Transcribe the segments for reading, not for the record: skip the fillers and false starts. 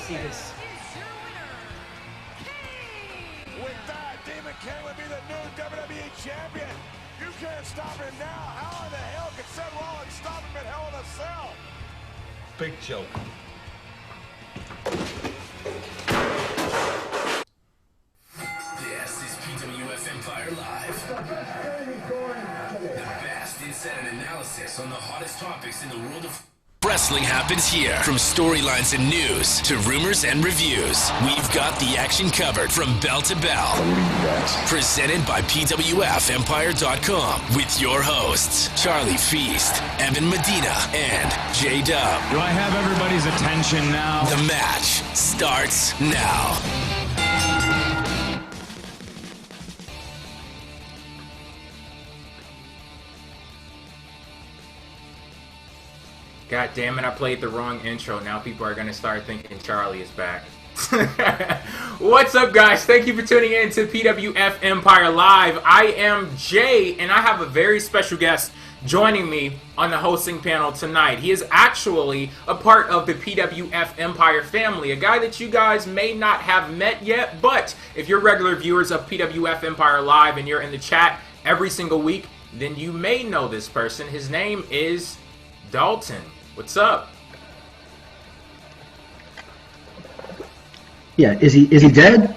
see this. With that, Demon King would be the new WWE Champion. You can't stop him now. How in the hell could Seth Rollins stop him at Hell in a Cell? Big joke. This is PWF Empire Live. The best insight and analysis on the hottest topics in the world of wrestling happens here. From storylines and news to rumors and reviews, we've got the action covered from bell to bell. Presented by PWFEmpire.com with your hosts, Charlie Feast, Evan Medina, and J-Dub. Do I have everybody's attention now? The match starts now. God damn it, I played the wrong intro. Now people are going to start thinking Charlie is back. What's up, guys? Thank you for tuning in to PWF Empire Live. I am Jay, and I have a very special guest joining me on the hosting panel tonight. He is actually a part of the PWF Empire family, a guy that you guys may not have met yet, but if you're regular viewers of PWF Empire Live and you're in the chat every single week, then you may know this person. His name is Dalton. What's up? Yeah, is he dead?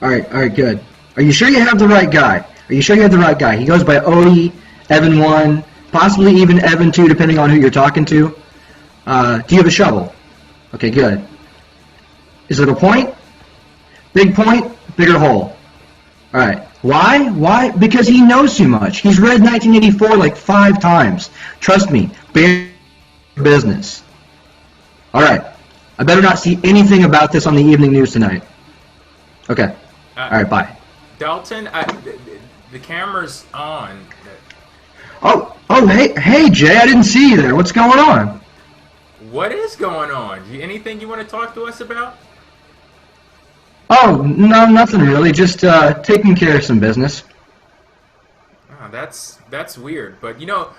All right, good. Are you sure you have the right guy? Are you sure you have the right guy? He goes by Odie, Evan 1, possibly even Evan 2, depending on who you're talking to. Do you have a shovel? Okay, good. Is it a point? Big point, bigger hole. All right. Why? Why? Because he knows too much. He's read 1984 like 5 times. Trust me, bare business. All right. I better not see anything about this on the evening news tonight. Okay. All right, bye. Dalton, the camera's on. Oh, hey, Jay, I didn't see you there. What's going on? What is going on? Anything you want to talk to us about? Oh, no, nothing really. Just taking care of some business. Oh, that's weird. But, you know,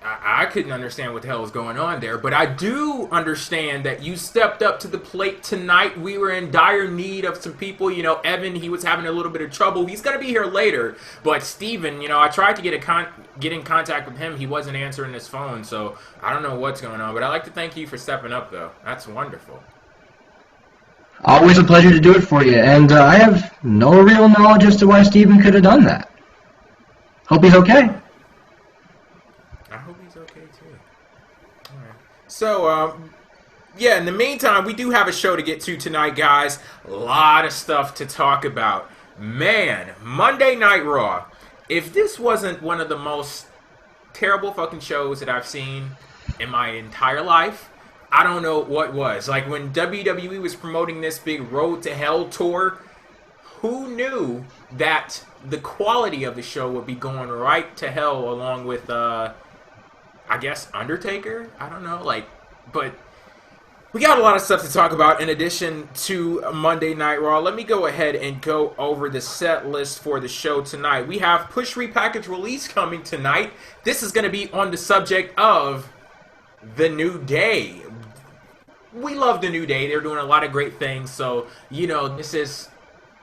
I couldn't understand what the hell was going on there. But I do understand that you stepped up to the plate tonight. We were in dire need of some people. You know, Evan, he was having a little bit of trouble. He's going to be here later. But Steven, you know, I tried to get in contact with him. He wasn't answering his phone. So I don't know what's going on. But I'd like to thank you for stepping up, though. That's wonderful. Always a pleasure to do it for you, and I have no real knowledge as to why Steven could have done that. Hope he's okay. I hope he's okay, too. All right. So, yeah, in the meantime, we do have a show to get to tonight, guys. A lot of stuff to talk about. Man, Monday Night Raw. If this wasn't one of the most terrible fucking shows that I've seen in my entire life, I don't know what was. Like, when WWE was promoting this big Road to Hell tour, who knew that the quality of the show would be going right to hell along with, I guess, Undertaker? I don't know, like, but we got a lot of stuff to talk about in addition to Monday Night Raw. Let me go ahead and go over the set list for the show tonight. We have Push Repackage Release coming tonight. This is going to be on the subject of The New Day. We love The New Day. They're doing a lot of great things. So, you know, this is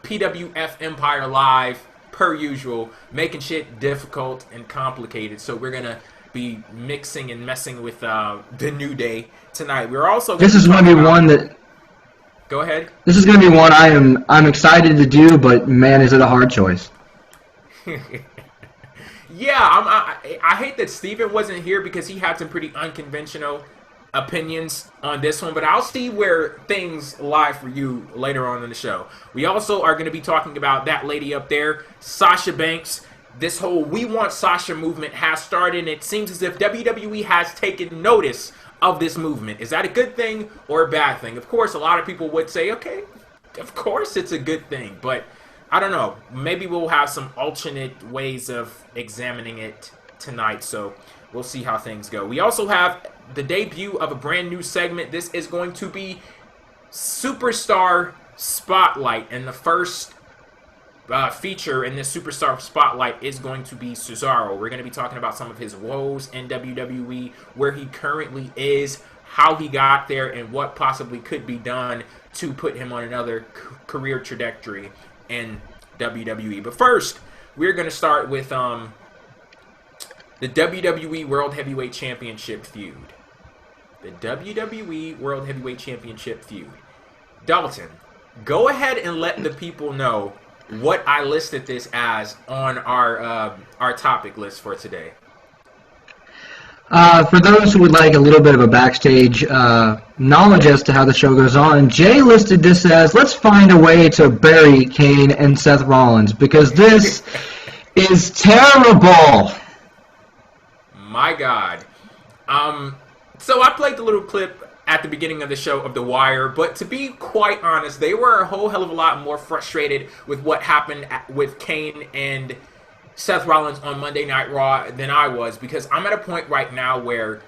PWF Empire Live, per usual, making shit difficult and complicated. So we're going to be mixing and messing with The New Day tonight. We're also This is going to be one that... Go ahead. This is going to be one I'm excited to do, but man, is it a hard choice. Yeah, I hate that Steven wasn't here because he had some pretty unconventional opinions on this one, but I'll see where things lie for you later on in the show. We also are going to be talking about that lady up there, Sasha Banks. This whole We Want Sasha movement has started, and it seems as if WWE has taken notice of this movement. Is that a good thing or a bad thing? Of course, a lot of people would say, okay, of course it's a good thing, but I don't know. Maybe we'll have some alternate ways of examining it tonight, so we'll see how things go. We also have the debut of a brand new segment. This is going to be Superstar Spotlight, and the first feature in this Superstar Spotlight is going to be Cesaro. We're going to be talking about some of his woes in WWE, where he currently is, how he got there and what possibly could be done to put him on another career trajectory in WWE. But first, we're going to start with the WWE World Heavyweight Championship feud. The WWE World Heavyweight Championship feud. Dalton, go ahead and let the people know what I listed this as on our topic list for today. For those who would like a little bit of a backstage knowledge as to how the show goes on, Jay listed this as, let's find a way to bury Kane and Seth Rollins, because this is terrible. My God. So I played the little clip at the beginning of the show of The Wire, but to be quite honest, they were a whole hell of a lot more frustrated with what happened with Kane and Seth Rollins on Monday Night Raw than I was, because I'm at a point right now where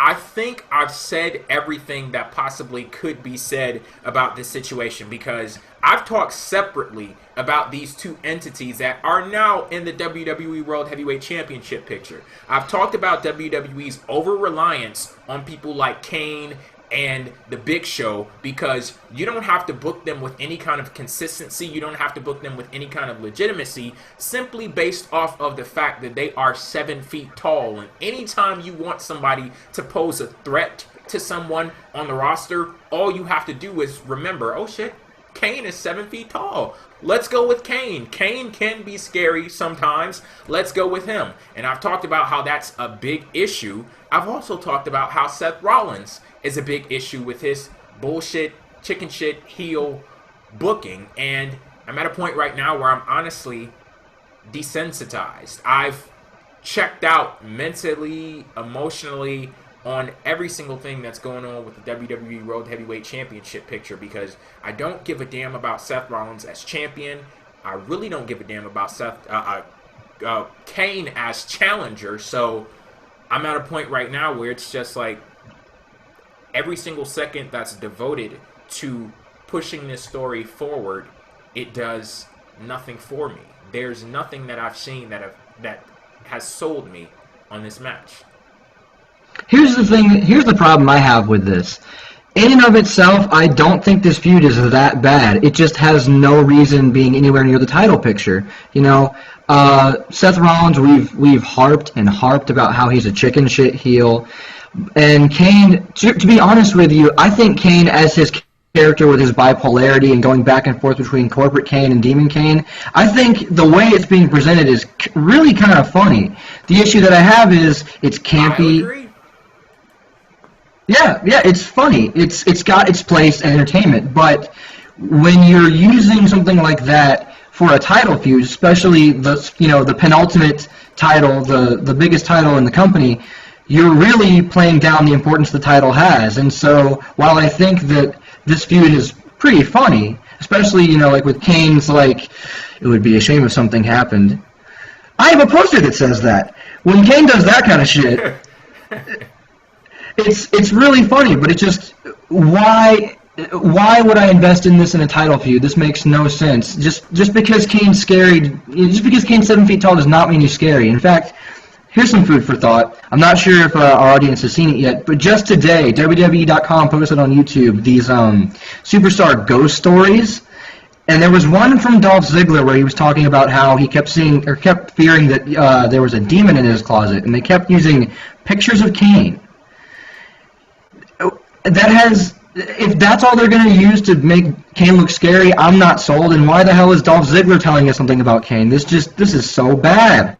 I think I've said everything that possibly could be said about this situation, because I've talked separately about these two entities that are now in the WWE World Heavyweight Championship picture. I've talked about WWE's over-reliance on people like Kane and the Big Show, because you don't have to book them with any kind of consistency, you don't have to book them with any kind of legitimacy, simply based off of the fact that they are 7 feet tall. And anytime you want somebody to pose a threat to someone on the roster, all you have to do is remember, oh shit, Kane is 7 feet tall. Let's go with Kane. Kane can be scary sometimes. Let's go with him. And I've talked about how that's a big issue. I've also talked about how Seth Rollins is a big issue with his bullshit, chicken shit, heel booking. And I'm at a point right now where I'm honestly desensitized. I've checked out mentally, emotionally, on every single thing that's going on with the WWE World Heavyweight Championship picture, because I don't give a damn about Seth Rollins as champion. I really don't give a damn about Kane as challenger. So I'm at a point right now where it's just like every single second that's devoted to pushing this story forward, it does nothing for me. There's nothing that I've seen that has sold me on this match. Here's the problem I have with this. In and of itself, I don't think this feud is that bad. It just has no reason being anywhere near the title picture. You know, Seth Rollins, we've harped and harped about how he's a chicken shit heel. And Kane, to be honest with you, I think Kane, as his character with his bipolarity and going back and forth between corporate Kane and Demon Kane, I think the way it's being presented is really kind of funny. The issue that I have is it's campy. I agree. Yeah, it's funny. It's got its place in entertainment, but when you're using something like that for a title feud, especially the penultimate title, the biggest title in the company, you're really playing down the importance the title has. And so while I think that this feud is pretty funny, especially, like with Kane's, like, it would be a shame if something happened. I have a poster that says that. When Kane does that kind of shit, it's really funny, but it just, why would I invest in this in a title feud? This makes no sense. Just because Kane's scary, just because Kane's 7 feet tall does not mean he's scary. In fact, here's some food for thought. I'm not sure if our audience has seen it yet, but just today, WWE.com posted on YouTube these superstar ghost stories, and there was one from Dolph Ziggler where he was talking about how he kept fearing that there was a demon in his closet, and they kept using pictures of Kane. If that's all they're going to use to make Kane look scary, I'm not sold. And why the hell is Dolph Ziggler telling us something about Kane? This is so bad.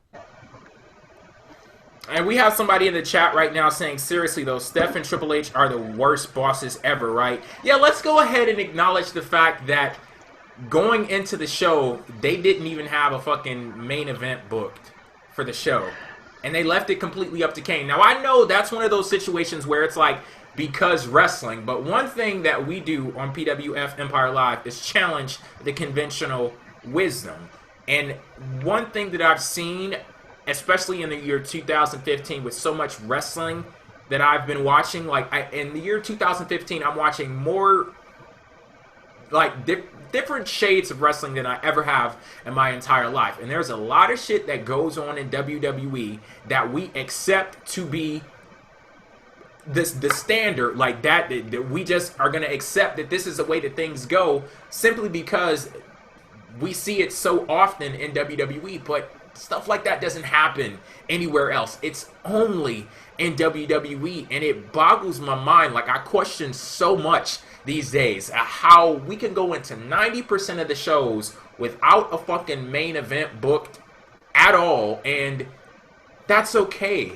And we have somebody in the chat right now saying, seriously though, Steph and Triple H are the worst bosses ever, right? Yeah, let's go ahead and acknowledge the fact that going into the show, they didn't even have a fucking main event booked for the show. And they left it completely up to Kane. Now, I know that's one of those situations where it's like, because wrestling, but one thing that we do on PWF Empire Live is challenge the conventional wisdom. And one thing that I've seen, especially in the year 2015, with so much wrestling that I've been watching, in the year 2015, I'm watching more different shades of wrestling than I ever have in my entire life. And there's a lot of shit that goes on in WWE that we accept to be the standard like that we just are going to accept that this is the way that things go simply because we see it so often in WWE, but stuff like that doesn't happen anywhere else. It's only in WWE, and it boggles my mind. Like, I question so much these days how we can go into 90% of the shows without a fucking main event booked at all, and that's okay.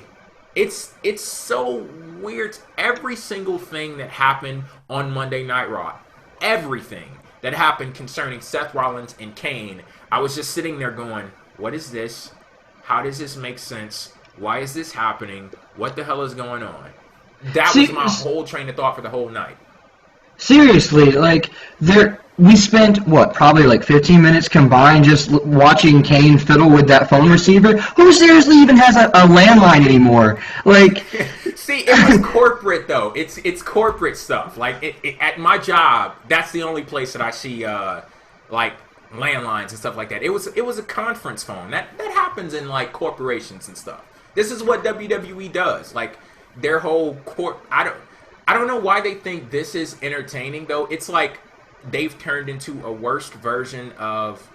It's so weird. Every single thing that happened on Monday Night Raw, everything that happened concerning Seth Rollins and Kane, I was just sitting there going, what is this? How does this make sense? Why is this happening? What the hell is going on? That was my whole train of thought for the whole night. Seriously, like, we spent, probably like 15 minutes combined just watching Kane fiddle with that phone receiver. Who seriously even has a landline anymore? Like, see, it was corporate, though. It's corporate stuff. Like, at my job, that's the only place that I see, like, landlines and stuff like that. It was a conference phone. That happens in, like, corporations and stuff. This is what WWE does. Like, their whole I don't know why they think this is entertaining, though. It's like they've turned into a worst version of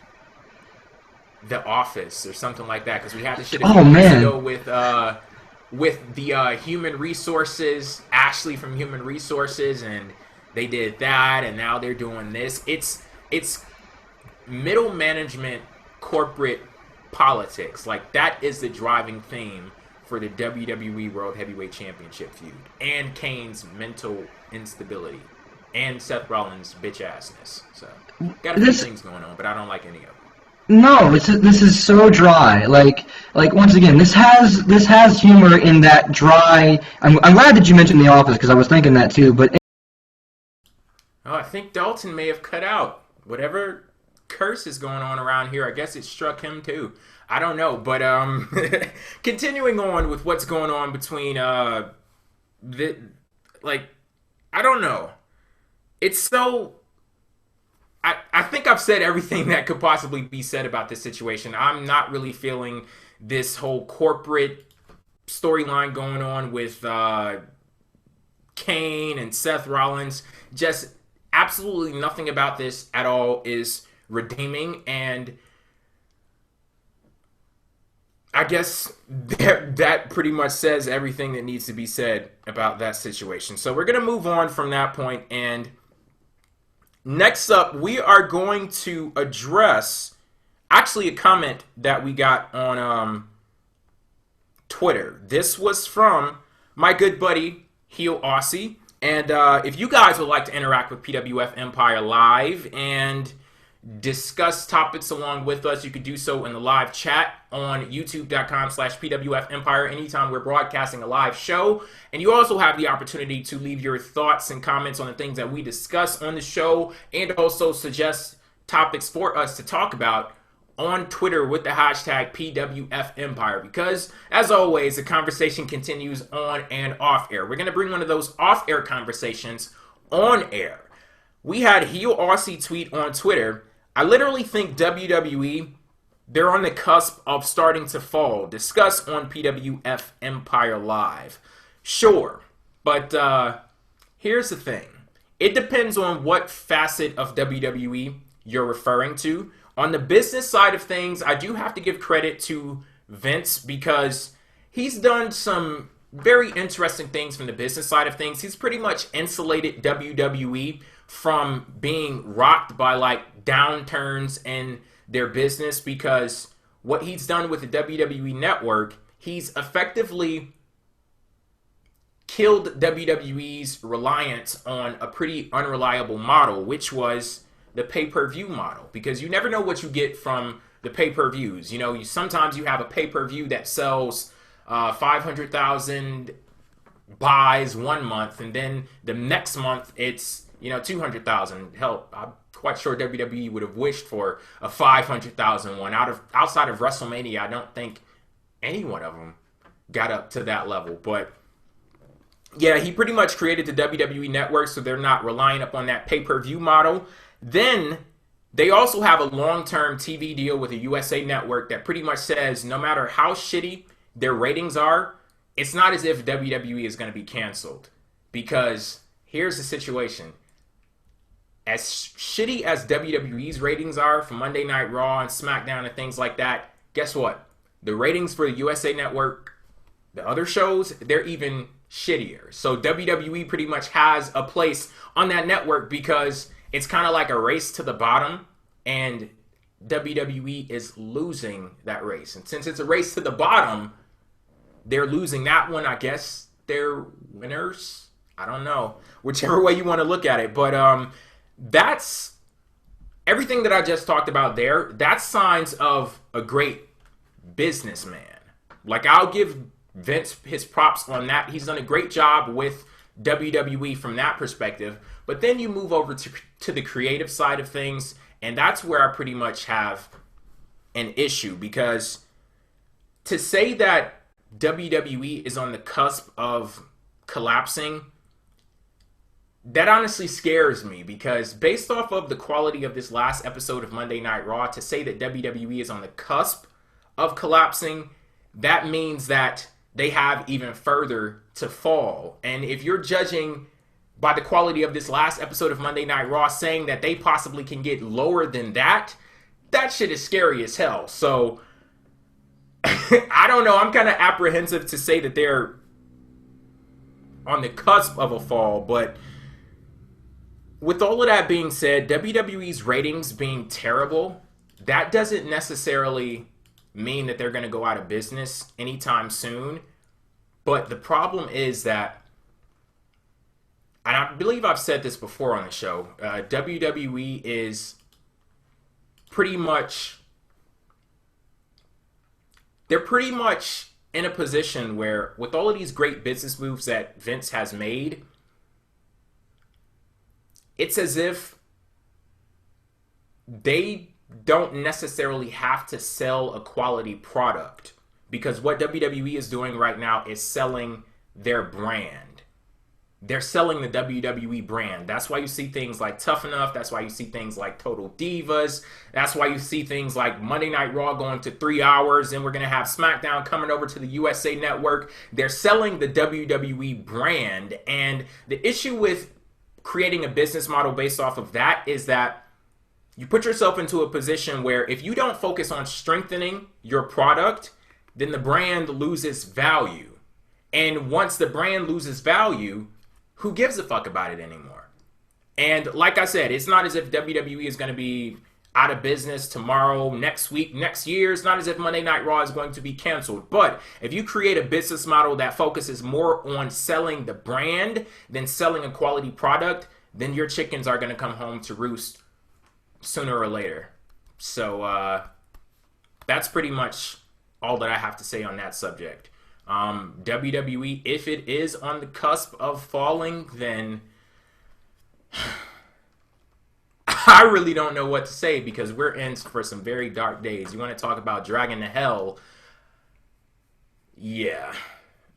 The Office or something like that. Because we had this shit a few weeks ago with the Human Resources, Ashley from Human Resources, and they did that, and now they're doing this. It's middle management, corporate politics. Like, that is the driving theme for the WWE World Heavyweight Championship feud, and Kane's mental instability, and Seth Rollins' bitch-assness. So, got a few things going on, but I don't like any of them. No, this is so dry. Like once again, this has humor in that dry. I'm glad that you mentioned The Office because I was thinking that too. But I think Dalton may have cut out whatever curse is going on around here. I guess it struck him too. I don't know, but continuing on with what's going on between I don't know. It's so I think I've said everything that could possibly be said about this situation. I'm not really feeling this whole corporate storyline going on with Kane and Seth Rollins. Just absolutely nothing about this at all is redeeming, and I guess that pretty much says everything that needs to be said about that situation. So we're going to move on from that point, and next up, we are going to address actually a comment that we got on Twitter. This was from my good buddy, Heel Aussie, and if you guys would like to interact with PWF Empire Live and discuss topics along with us, you could do so in the live chat on youtube.com/PWF Empire anytime we're broadcasting a live show. And you also have the opportunity to leave your thoughts and comments on the things that we discuss on the show, and also suggest topics for us to talk about on Twitter with the hashtag PWF Empire, because as always, the conversation continues on and off air. We're going to bring one of those off air conversations on air. We had Heel Aussie tweet on Twitter, I literally think WWE, they're on the cusp of starting to fall. Discuss on PWF Empire Live. Sure, but here's the thing. It depends on what facet of WWE you're referring to. On the business side of things, I do have to give credit to Vince because he's done some very interesting things from the business side of things. He's pretty much insulated WWE from being rocked by like downturns in their business, because what he's done with the WWE network, he's effectively killed WWE's reliance on a pretty unreliable model, which was the pay-per-view model, because you never know what you get from the pay-per-views. You know, sometimes you have a pay-per-view that sells 500,000 buys one month, and then the next month it's 200,000. Hell, I'm quite sure WWE would have wished for a 500,000 one. Outside of WrestleMania, I don't think any one of them got up to that level. But yeah, he pretty much created the WWE network, so they're not relying upon that pay-per-view model. Then they also have a long-term TV deal with a USA network that pretty much says no matter how shitty their ratings are, it's not as if WWE is going to be canceled. Because here's the situation. As shitty as WWE's ratings are for Monday Night Raw and SmackDown and things like that, guess what? The ratings for the USA Network, the other shows, they're even shittier. So WWE pretty much has a place on that network because it's kind of like a race to the bottom, and WWE is losing that race. And since it's a race to the bottom, they're losing that one. I guess they're winners. I don't know. Whichever way you want to look at it. But that's everything that I just talked about there. That's signs of a great businessman. Like, I'll give Vince his props on that. He's done a great job with WWE from that perspective. But then you move over to the creative side of things, and that's where I pretty much have an issue. Because to say that WWE is on the cusp of collapsing, that honestly scares me, because based off of the quality of this last episode of Monday Night Raw, to say that WWE is on the cusp of collapsing, that means that they have even further to fall. And if you're judging by the quality of this last episode of Monday Night Raw, saying that they possibly can get lower than that, that shit is scary as hell. So, I don't know. I'm kind of apprehensive to say that they're on the cusp of a fall, but with all of that being said, WWE's ratings being terrible, that doesn't necessarily mean that they're going to go out of business anytime soon. But the problem is that, and I believe I've said this before on the show, WWE is pretty much, they're pretty much in a position where, with all of these great business moves that Vince has made, it's as if they don't necessarily have to sell a quality product, because what WWE is doing right now is selling their brand. They're selling the WWE brand. That's why you see things like Tough Enough. That's why you see things like Total Divas. That's why you see things like Monday Night Raw going to 3 hours, and we're going to have SmackDown coming over to the USA Network. They're selling the WWE brand, and the issue with creating a business model based off of that is that you put yourself into a position where if you don't focus on strengthening your product, then the brand loses value. And once the brand loses value, who gives a fuck about it anymore? And like I said, it's not as if WWE is going to be out of business tomorrow, next week, next year. It's not as if Monday Night Raw is going to be canceled. But if you create a business model that focuses more on selling the brand than selling a quality product, then your chickens are going to come home to roost sooner or later. So that's pretty much all that I have to say on that subject. WWE, if it is on the cusp of falling, then I really don't know what to say, because we're in for some very dark days. You want to talk about dragging to hell? Yeah.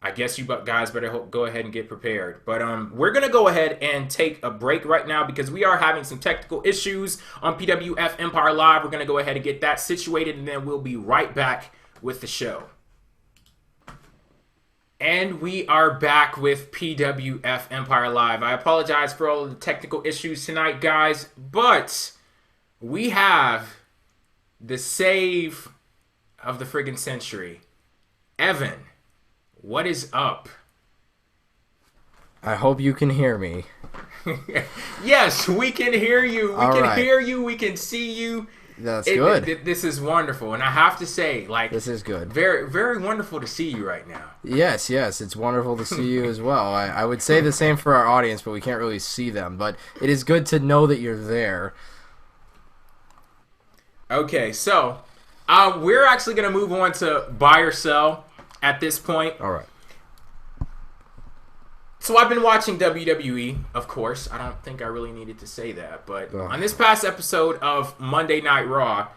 I guess you guys better go ahead and get prepared. But we're going to go ahead and take a break right now, because we are having some technical issues on PWF Empire Live. We're going to go ahead and get that situated, and then we'll be right back with the show. And we are back with PWF Empire Live. I apologize for all of the technical issues tonight, guys, but we have the save of the friggin' century. Evan, what is up? I hope you can hear me. Yes, we can hear you. We All can right. hear you. We can see you. That's good. This is wonderful. And I have to say, like, This is good. Very, very wonderful to see you right now. Yes, it's wonderful to see you as well. I would say the same for our audience, but we can't really see them. But it is good to know that you're there. Okay, so we're actually going to move on to buy or sell at this point. All right. So I've been watching WWE, of course. I don't think I really needed to say that. But on this past episode of Monday Night Raw,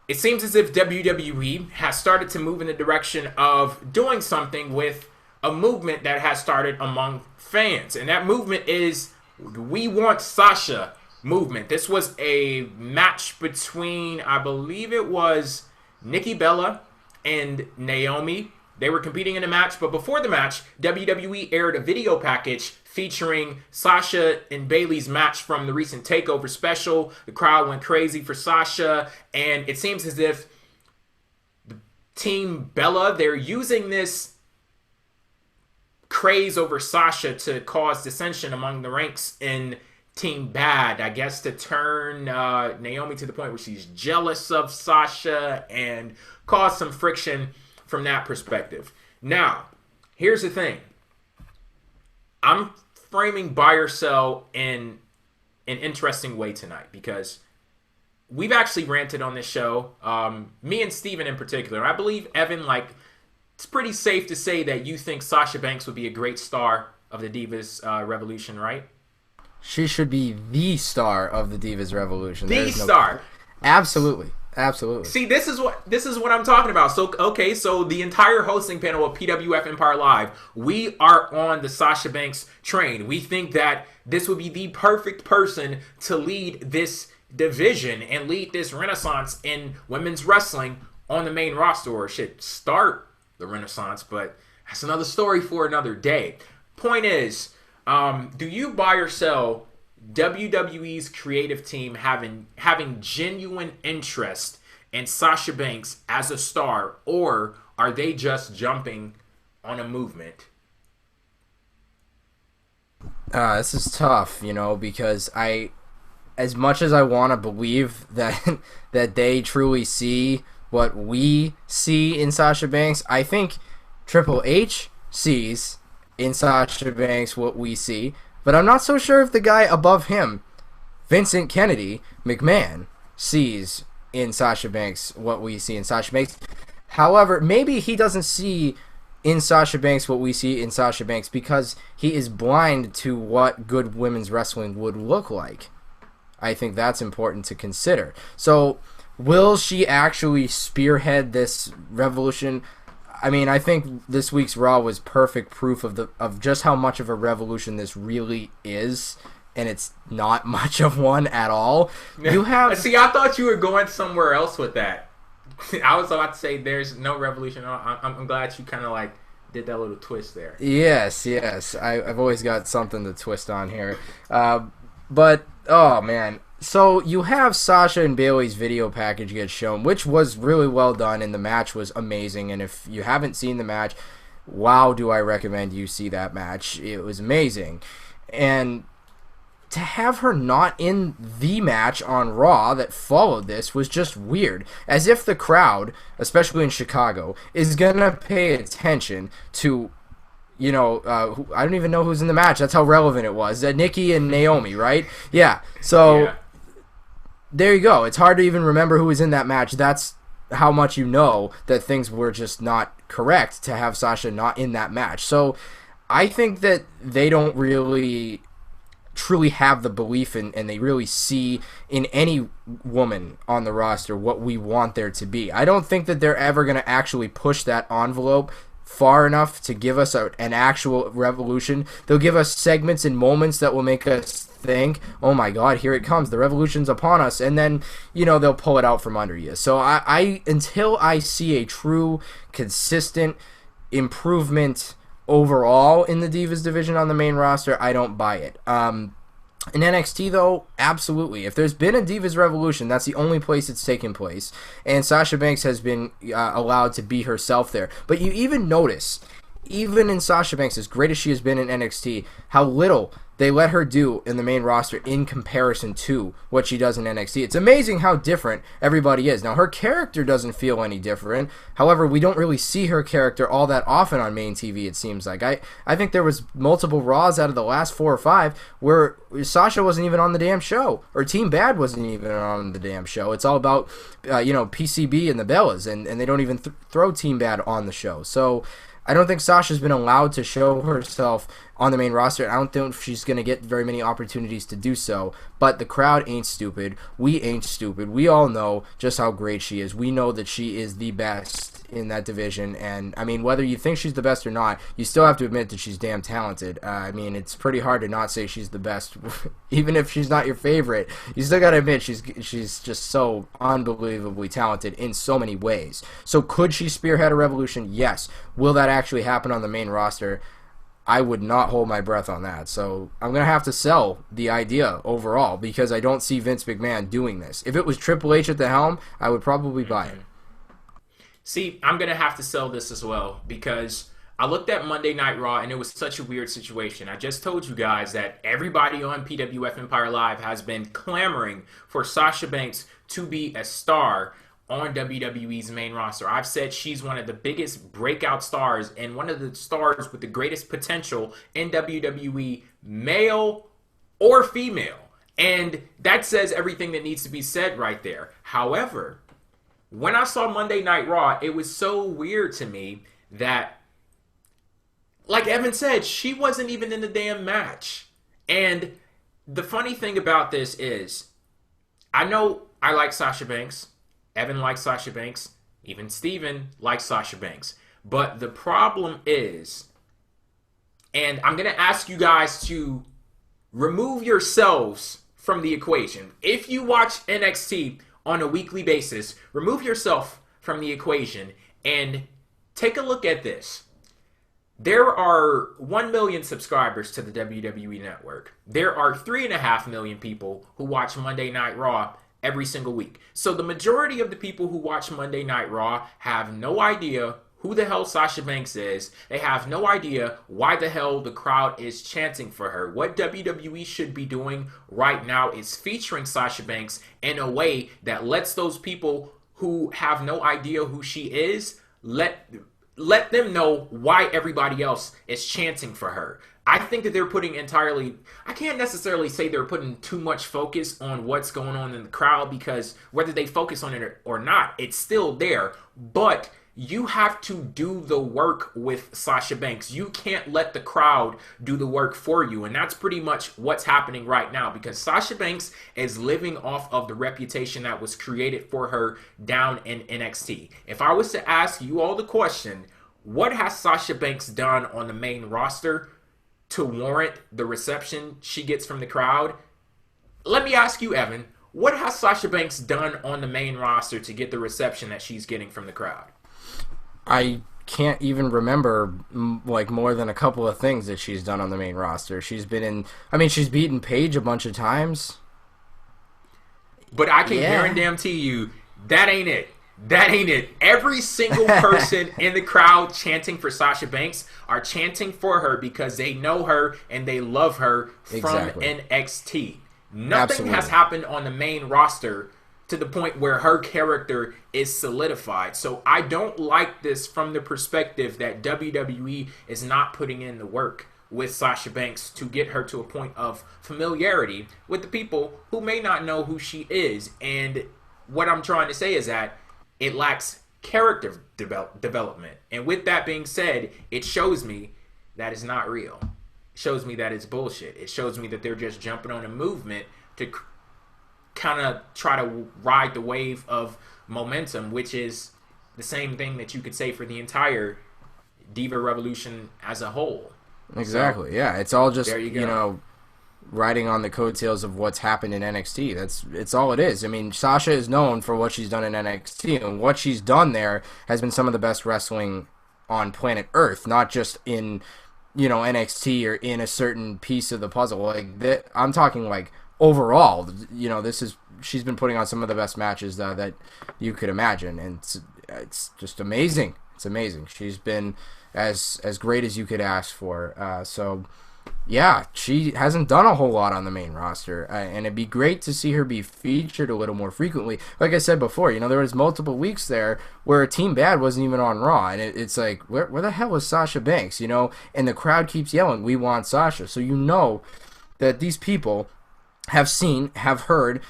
it seems as if WWE has started to move in the direction of doing something with a movement that has started among fans. And that movement is We Want Sasha movement. This was a match between, I believe it was Nikki Bella and Naomi. They were competing in a match, but before the match, WWE aired a video package featuring Sasha and Bayley's match from the recent TakeOver special. The crowd went crazy for Sasha, and it seems as if Team Bella, they're using this craze over Sasha to cause dissension among the ranks in Team Bad, I guess, to turn Naomi to the point where she's jealous of Sasha and cause some friction from that perspective. Now, here's the thing. I'm framing buy or sell in an interesting way tonight because we've actually ranted on this show, me and Steven in particular. I believe, Evan, it's pretty safe to say that you think Sasha Banks would be a great star of the Divas Revolution, right? She should be the star of the Divas Revolution. The star. Absolutely. Absolutely. See, this is what I'm talking about. So, okay, so the entire hosting panel of PWF Empire Live, we are on the Sasha Banks train. We think that this would be the perfect person to lead this division and lead this renaissance in women's wrestling on the main roster, or should start the renaissance, but that's another story for another day. Point is, do you buy or sell WWE's creative team having genuine interest in Sasha Banks as a star, or are they just jumping on a movement? This is tough, because as much as I want to believe that that they truly see what we see in Sasha Banks, I think Triple H sees in Sasha Banks what we see, but I'm not so sure if the guy above him, Vincent Kennedy McMahon, sees in Sasha Banks what we see in Sasha Banks. However, maybe he doesn't see in Sasha Banks what we see in Sasha Banks because he is blind to what good women's wrestling would look like. I think that's important to consider. So, will she actually spearhead this revolution? I mean, I think this week's Raw was perfect proof of just how much of a revolution this really is, and it's not much of one at all. You have See, I thought you were going somewhere else with that. I was about to say there's no revolution. I'm glad you kind of did that little twist there. Yes. I've always got something to twist on here. But, oh, man. So, you have Sasha and Bayley's video package get shown, which was really well done, and the match was amazing. And if you haven't seen the match, wow, do I recommend you see that match. It was amazing. And to have her not in the match on Raw that followed this was just weird. As if the crowd, especially in Chicago, is going to pay attention to... I don't even know who's in the match. That's how relevant it was. Nikki and Naomi, right? Yeah. So, yeah. There you go. It's hard to even remember who was in that match. That's how much you know that things were just not correct to have Sasha not in that match. So, I think that they don't really truly have the belief in, and they really see in any woman on the roster what we want there to be. I don't think that they're ever going to actually push that envelope far enough to give us an actual revolution. They'll give us segments and moments that will make us think, oh my god, here it comes, the revolution's upon us, and then they'll pull it out from under you. So I until I see a true consistent improvement overall in the Divas division on the main roster, I don't buy it. In NXT, though, absolutely. If there's been a Divas Revolution, that's the only place it's taken place. And Sasha Banks has been allowed to be herself there. But you even notice, even in Sasha Banks, as great as she has been in NXT, how little they let her do in the main roster in comparison to what she does in NXT. It's amazing how different everybody is. Now, her character doesn't feel any different. However, we don't really see her character all that often on main TV, it seems like. I think there was multiple Raws out of the last 4 or 5 where Sasha wasn't even on the damn show, or Team Bad wasn't even on the damn show. It's all about, PCB and the Bellas, and they don't even throw Team Bad on the show. So I don't think Sasha's been allowed to show herself on the main roster. I don't think she's going to get very many opportunities to do so, but the crowd ain't stupid. We ain't stupid. We all know just how great she is. We know that she is the best in that division, and I mean, whether you think she's the best or not, you still have to admit that she's damn talented. I mean, it's pretty hard to not say she's the best, even if she's not your favorite. You still gotta admit she's just so unbelievably talented in so many ways. So could she spearhead a revolution? Yes. Will that actually happen on the main roster? I would not hold my breath on that. So I'm going to have to sell the idea overall because I don't see Vince McMahon doing this. If it was Triple H at the helm, I would probably buy it. See, I'm going to have to sell this as well because I looked at Monday Night Raw and it was such a weird situation. I just told you guys that everybody on PWF Empire Live has been clamoring for Sasha Banks to be a star on WWE's main roster. I've said she's one of the biggest breakout stars and one of the stars with the greatest potential in WWE, male or female. And that says everything that needs to be said right there. However, when I saw Monday Night Raw, it was so weird to me that, like Evan said, she wasn't even in the damn match. And the funny thing about this is, I know I like Sasha Banks. Evan likes Sasha Banks. Even Steven likes Sasha Banks. But the problem is, and I'm going to ask you guys to remove yourselves from the equation. If you watch NXT on a weekly basis, remove yourself from the equation and take a look at this. There are 1 million subscribers to the WWE Network. There are 3.5 million people who watch Monday Night Raw every single week. So the majority of the people who watch Monday Night Raw have no idea who the hell Sasha Banks is. They have no idea why the hell the crowd is chanting for her. What WWE should be doing right now is featuring Sasha Banks in a way that lets those people who have no idea who she is, let them know why everybody else is chanting for her. I think that they're putting I can't necessarily say they're putting too much focus on what's going on in the crowd, because whether they focus on it or not, it's still there. But you have to do the work with Sasha Banks. You can't let the crowd do the work for you. And that's pretty much what's happening right now, because Sasha Banks is living off of the reputation that was created for her down in NXT. If I was to ask you all the question, what has Sasha Banks done on the main roster to warrant the reception she gets from the crowd? Let me ask you, Evan, what has Sasha Banks done on the main roster to get the reception that she's getting from the crowd? I can't even remember like more than a couple of things that she's done on the main roster. She's beaten Paige a bunch of times. But I can guarantee you that ain't it. That ain't it. Every single person in the crowd chanting for Sasha Banks are chanting for her because they know her and they love her from NXT. Nothing has happened on the main roster to the point where her character is solidified. So I don't like this from the perspective that WWE is not putting in the work with Sasha Banks to get her to a point of familiarity with the people who may not know who she is. And what I'm trying to say is that it lacks character development. And with that being said, it shows me that it's not real. It shows me that it's bullshit. It shows me that they're just jumping on a movement to kind of try to ride the wave of momentum, which is the same thing that you could say for the entire Diva Revolution as a whole. Exactly. So, yeah, it's all just, riding on the coattails of what's happened in NXT. It's all it is. I mean, Sasha is known for what she's done in NXT, and what she's done there has been some of the best wrestling on planet Earth, not just in, NXT or in a certain piece of the puzzle. Like I'm talking like overall. She's been putting on some of the best matches that you could imagine, and it's just amazing. It's amazing. She's been as great as you could ask for. So yeah, she hasn't done a whole lot on the main roster, and it'd be great to see her be featured a little more frequently. Like I said before, there was multiple weeks there where Team Bad wasn't even on Raw, and it's like, where the hell was Sasha Banks, And the crowd keeps yelling, "We want Sasha." So that these people have seen, have heard,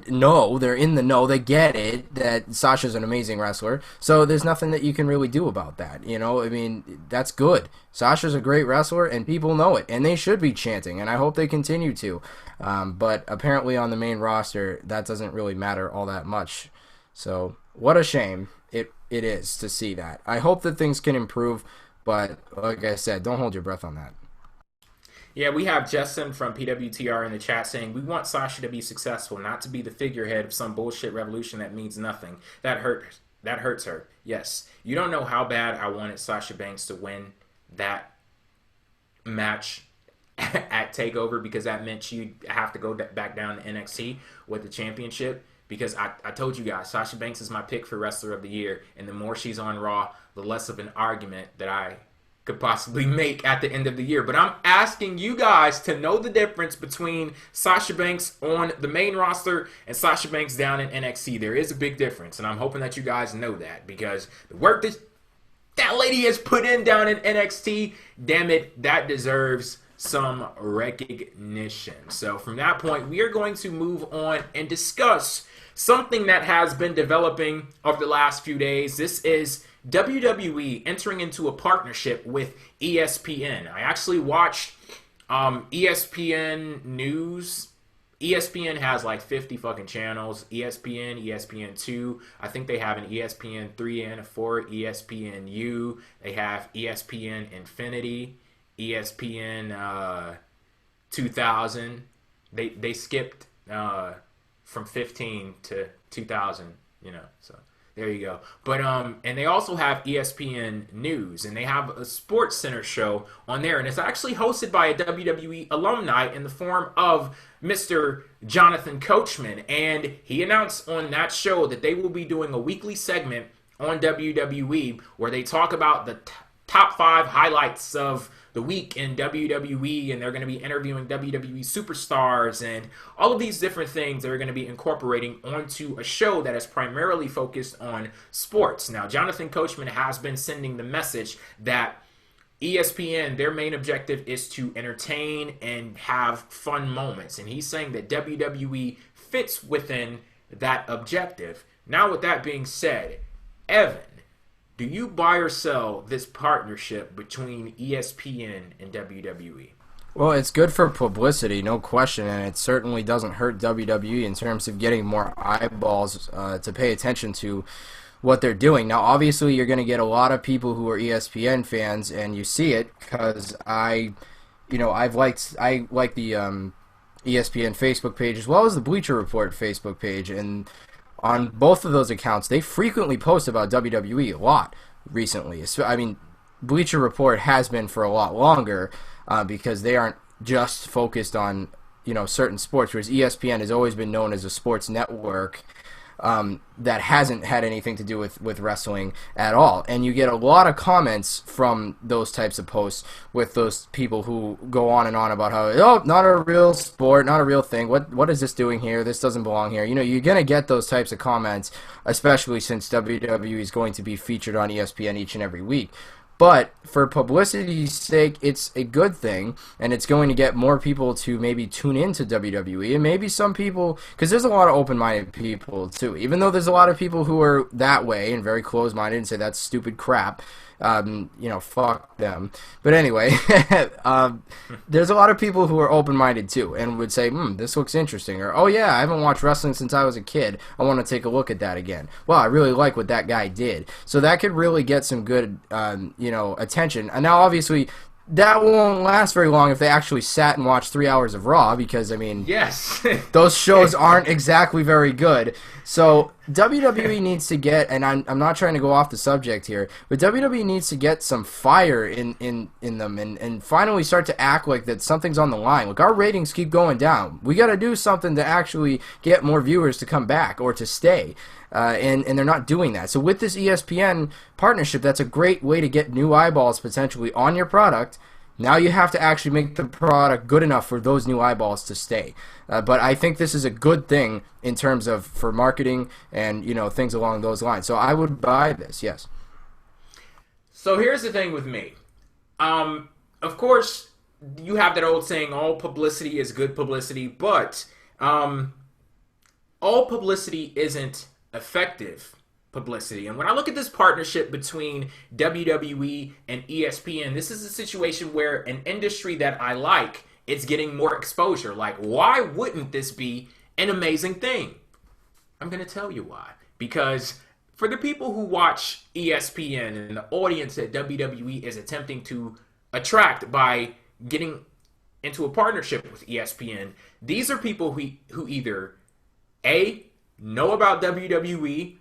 know. They're in the know. They get it that Sasha's an amazing wrestler. So there's nothing that you can really do about that. You know, I mean, that's good. Sasha's a great wrestler, and people know it, and they should be chanting, and I hope they continue to. But apparently on the main roster, that doesn't really matter all that much. So what a shame it is to see that. I hope that things can improve, but like I said, don't hold your breath on that. Yeah, we have Justin from PWTR in the chat saying, we want Sasha to be successful, not to be the figurehead of some bullshit revolution that means nothing. That hurts her. Yes. You don't know how bad I wanted Sasha Banks to win that match at TakeOver, because that meant she'd have to go back down to NXT with the championship. Because I told you guys, Sasha Banks is my pick for Wrestler of the Year, and the more she's on Raw, the less of an argument that I could possibly make at the end of the year. But I'm asking you guys to know the difference between Sasha Banks on the main roster and Sasha Banks down in NXT. There is a big difference, and I'm hoping that you guys know that, because the work that lady has put in down in NXT, damn it, that deserves some recognition. So from that point, we are going to move on and discuss something that has been developing over the last few days. This is WWE entering into a partnership with ESPN. I actually watched ESPN News. ESPN has like 50 fucking channels. ESPN, ESPN2. I think they have an ESPN3 and a 4, ESPNU. They have ESPN Infinity, ESPN 2000. They skipped from 15 to 2000, you know, so there you go. But and they also have ESPN News, and they have a Sports Center show on there, and it's actually hosted by a WWE alumni in the form of Mr. Jonathan Coachman, and he announced on that show that they will be doing a weekly segment on WWE where they talk about the top 5 highlights of the week in WWE, and they're going to be interviewing WWE superstars and all of these different things they're going to be incorporating onto a show that is primarily focused on sports. Now, Jonathan Coachman has been sending the message that ESPN, their main objective is to entertain and have fun moments, and he's saying that WWE fits within that objective. Now, with that being said, Evan, do you buy or sell this partnership between ESPN and WWE? Well, it's good for publicity, no question, and it certainly doesn't hurt WWE in terms of getting more eyeballs to pay attention to what they're doing. Now, obviously, you're going to get a lot of people who are ESPN fans, and you see it because I like the ESPN Facebook page as well as the Bleacher Report Facebook page, and on both of those accounts, they frequently post about WWE a lot recently. I mean, Bleacher Report has been for a lot longer because they aren't just focused on, certain sports, whereas ESPN has always been known as a sports network that hasn't had anything to do with wrestling at all. And you get a lot of comments from those types of posts with those people who go on and on about how, not a real sport, not a real thing. What is this doing here? This doesn't belong here. You're going to get those types of comments, especially since WWE is going to be featured on ESPN each and every week. But for publicity's sake, it's a good thing, and it's going to get more people to maybe tune into WWE, and maybe some people, because there's a lot of open-minded people too, even though there's a lot of people who are that way and very closed-minded and say that's stupid crap. Fuck them. But anyway, there's a lot of people who are open-minded too and would say, this looks interesting, or, oh yeah, I haven't watched wrestling since I was a kid. I want to take a look at that again. Well, I really like what that guy did. So that could really get some good, attention. And now, obviously, that won't last very long if they actually sat and watched 3 hours of Raw, because, yes, those shows aren't exactly very good. So WWE needs to get, and I'm not trying to go off the subject here, but WWE needs to get some fire in them and finally start to act like that something's on the line. Like, our ratings keep going down. We got to do something to actually get more viewers to come back or to stay. And they're not doing that. So with this ESPN partnership, that's a great way to get new eyeballs potentially on your product. Now you have to actually make the product good enough for those new eyeballs to stay. But I think this is a good thing in terms of for marketing and things along those lines. So I would buy this, yes. So here's the thing with me. Of course, you have that old saying, all publicity is good publicity, but all publicity isn't effective publicity. And when I look at this partnership between WWE and ESPN, this is a situation where an industry that I like is getting more exposure. Like, why wouldn't this be an amazing thing? I'm going to tell you why. Because for the people who watch ESPN and the audience that WWE is attempting to attract by getting into a partnership with ESPN, these are people who either A, know about WWE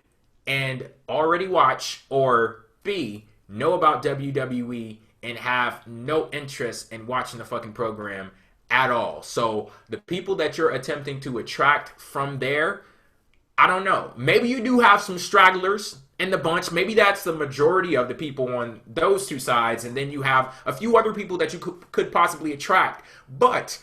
and already watch, or B, know about WWE and have no interest in watching the fucking program at all. So the people that you're attempting to attract from there, I don't know. Maybe you do have some stragglers in the bunch. Maybe that's the majority of the people on those two sides, and then you have a few other people that you could possibly attract. But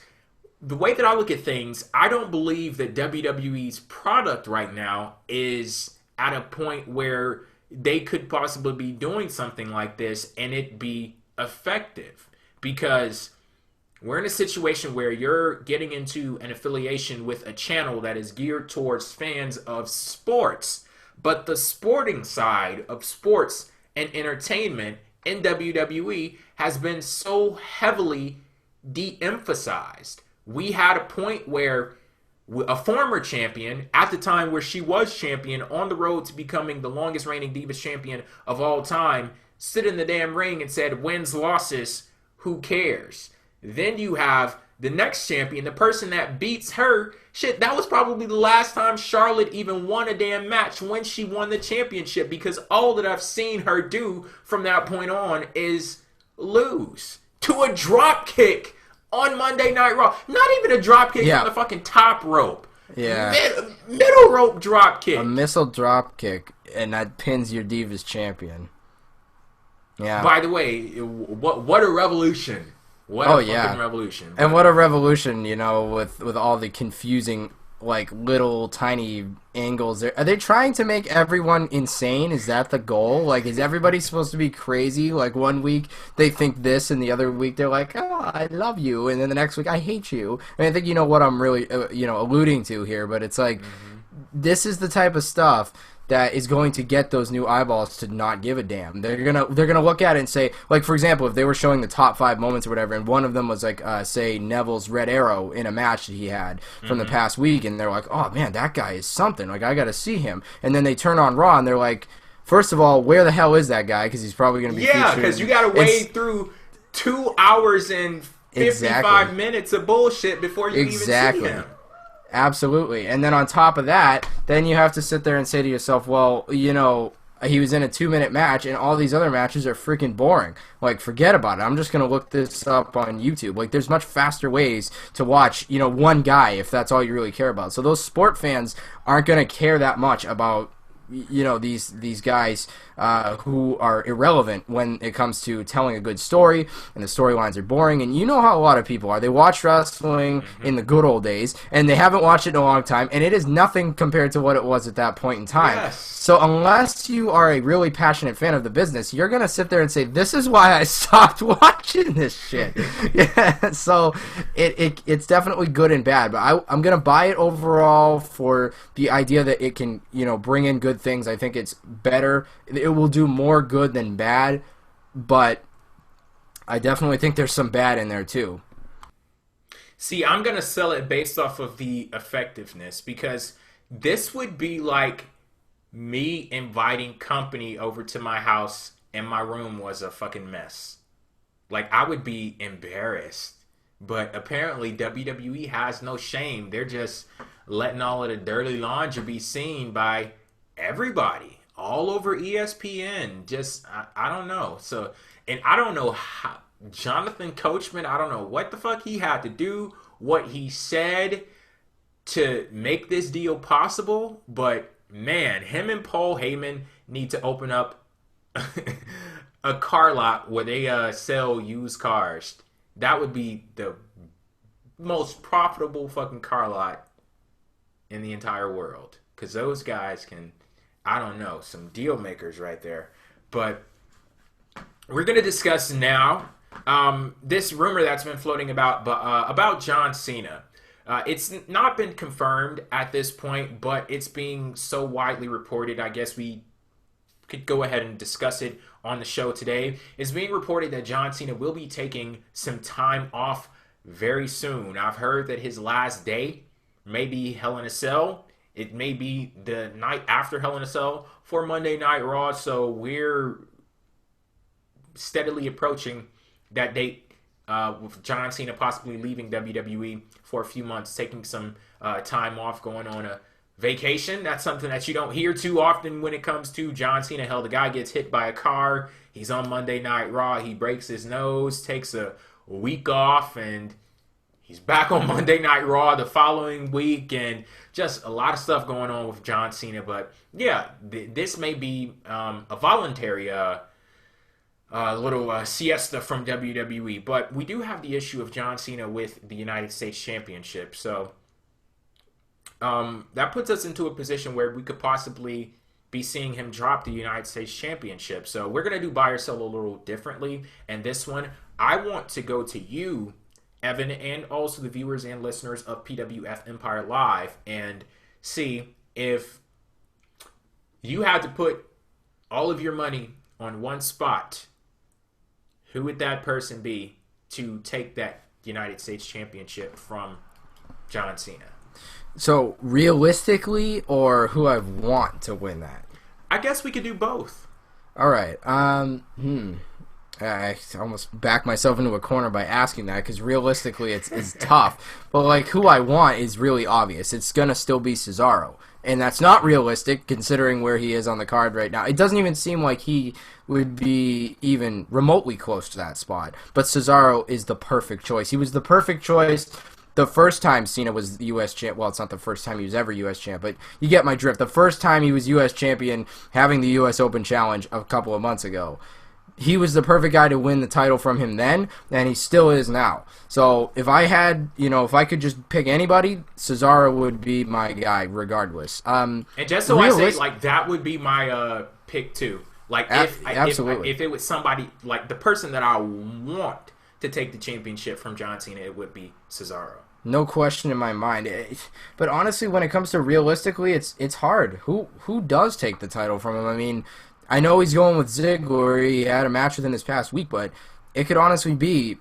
the way that I look at things, I don't believe that WWE's product right now is at a point where they could possibly be doing something like this and it be effective. Because we're in a situation where you're getting into an affiliation with a channel that is geared towards fans of sports. But the sporting side of sports and entertainment in WWE has been so heavily de-emphasized. We had a point where a former champion, at the time where she was champion, on the road to becoming the longest reigning Divas champion of all time, stood in the damn ring and said, wins, losses, who cares? Then you have the next champion, the person that beats her. Shit, that was probably the last time Charlotte even won a damn match, when she won the championship, because all that I've seen her do from that point on is lose to a drop kick on Monday Night Raw. Not even a drop kick on the fucking top rope. Yeah. Middle rope drop kick. A missile drop kick, and that pins your Divas champion. Yeah. By the way, what a revolution. What a fucking revolution. And what a revolution, you know, with all the confusing, like, little tiny angles. Are they trying to make everyone insane? Is that the goal? Like, is everybody supposed to be crazy? Like, one week they think this, and the other week they're like, oh, I love you, and then the next week, I hate you. I mean, I think you know what I'm really, alluding to here, but it's like, this is the type of stuff that is going to get those new eyeballs to not give a damn. They're gonna look at it and say, like, for example, if they were showing the top 5 moments or whatever, and one of them was like, say, Neville's Red Arrow in a match that he had from the past week, and they're like, oh man, that guy is something. Like, I gotta see him. And then they turn on Raw and they're like, first of all, where the hell is that guy? Because he's probably gonna be featured. Because you gotta wade through 2 hours and 55 minutes of bullshit before you even see him. Absolutely. And then on top of that, then you have to sit there and say to yourself, well, you know, he was in a 2-minute match and all these other matches are freaking boring. Like, forget about it. I'm just going to look this up on YouTube. Like, there's much faster ways to watch, you know, one guy if that's all you really care about. So those sport fans aren't going to care that much about, you know, these guys who are irrelevant when it comes to telling a good story, and the storylines are boring. And you know how a lot of people are. They watch wrestling in the good old days, and they haven't watched it in a long time, and it is nothing compared to what it was at that point in time. Yes. So unless you are a really passionate fan of the business, you're going to sit there and say, this is why I stopped watching this shit. Yeah, so it's definitely good and bad, but I'm going to buy it overall for the idea that it can, you know, bring in good things. I think it's better. It will do more good than bad, but I definitely think there's some bad in there too. See, I'm going to sell it based off of the effectiveness, because this would be like me inviting company over to my house and my room was a fucking mess. Like, I would be embarrassed. But apparently WWE has no shame. They're just letting all of the dirty laundry be seen by everybody all over ESPN. Just, I don't know. So, and I don't know how Jonathan Coachman, I don't know what the fuck he had to do, what he said to make this deal possible, but man, him and Paul Heyman need to open up a car lot where they sell used cars. That would be the most profitable fucking car lot in the entire world, because those guys can, I don't know, some deal makers right there. But we're going to discuss now this rumor that's been floating about John Cena. It's not been confirmed at this point, but it's being so widely reported. I guess we could go ahead and discuss it on the show today. It's being reported that John Cena will be taking some time off very soon. I've heard that his last day may be Hell in a Cell. It may be the night after Hell in a Cell for Monday Night Raw. So we're steadily approaching that date, with John Cena possibly leaving WWE for a few months, taking some time off, going on a vacation. That's something that you don't hear too often when it comes to John Cena. Hell, the guy gets hit by a car. He's on Monday Night Raw. He breaks his nose, takes a week off, and he's back on Monday Night Raw the following week, and just a lot of stuff going on with John Cena. But yeah, this may be a voluntary little siesta from WWE. But we do have the issue of John Cena with the United States Championship. So that puts us into a position where we could possibly be seeing him drop the United States Championship. So we're going to do buy or sell a little differently. And this one, I want to go to you, Evan, and also the viewers and listeners of PWF Empire Live, and see if you had to put all of your money on one spot, who would that person be to take that United States Championship from John Cena? So, realistically, or who I want to win that? I guess we could do both. All right. I almost backed myself into a corner by asking that, because realistically it's tough. But like, who I want is really obvious. It's going to still be Cesaro. And that's not realistic considering where he is on the card right now. It doesn't even seem like he would be even remotely close to that spot. But Cesaro is the perfect choice. He was the perfect choice the first time Cena was U.S. champ. Well, it's not the first time he was ever U.S. champ, but you get my drift. The first time he was U.S. champion, having the U.S. Open Challenge a couple of months ago. He was the perfect guy to win the title from him then, and he still is now. So if I had, if I could just pick anybody, Cesaro would be my guy regardless. And just so I say, like, that would be my pick too. Like, if it was somebody, like the person that I want to take the championship from John Cena, it would be Cesaro. No question in my mind. But honestly, when it comes to realistically, it's hard. Who does take the title from him? I mean, I know he's going with Ziggler. He had a match within this past week, but it could honestly be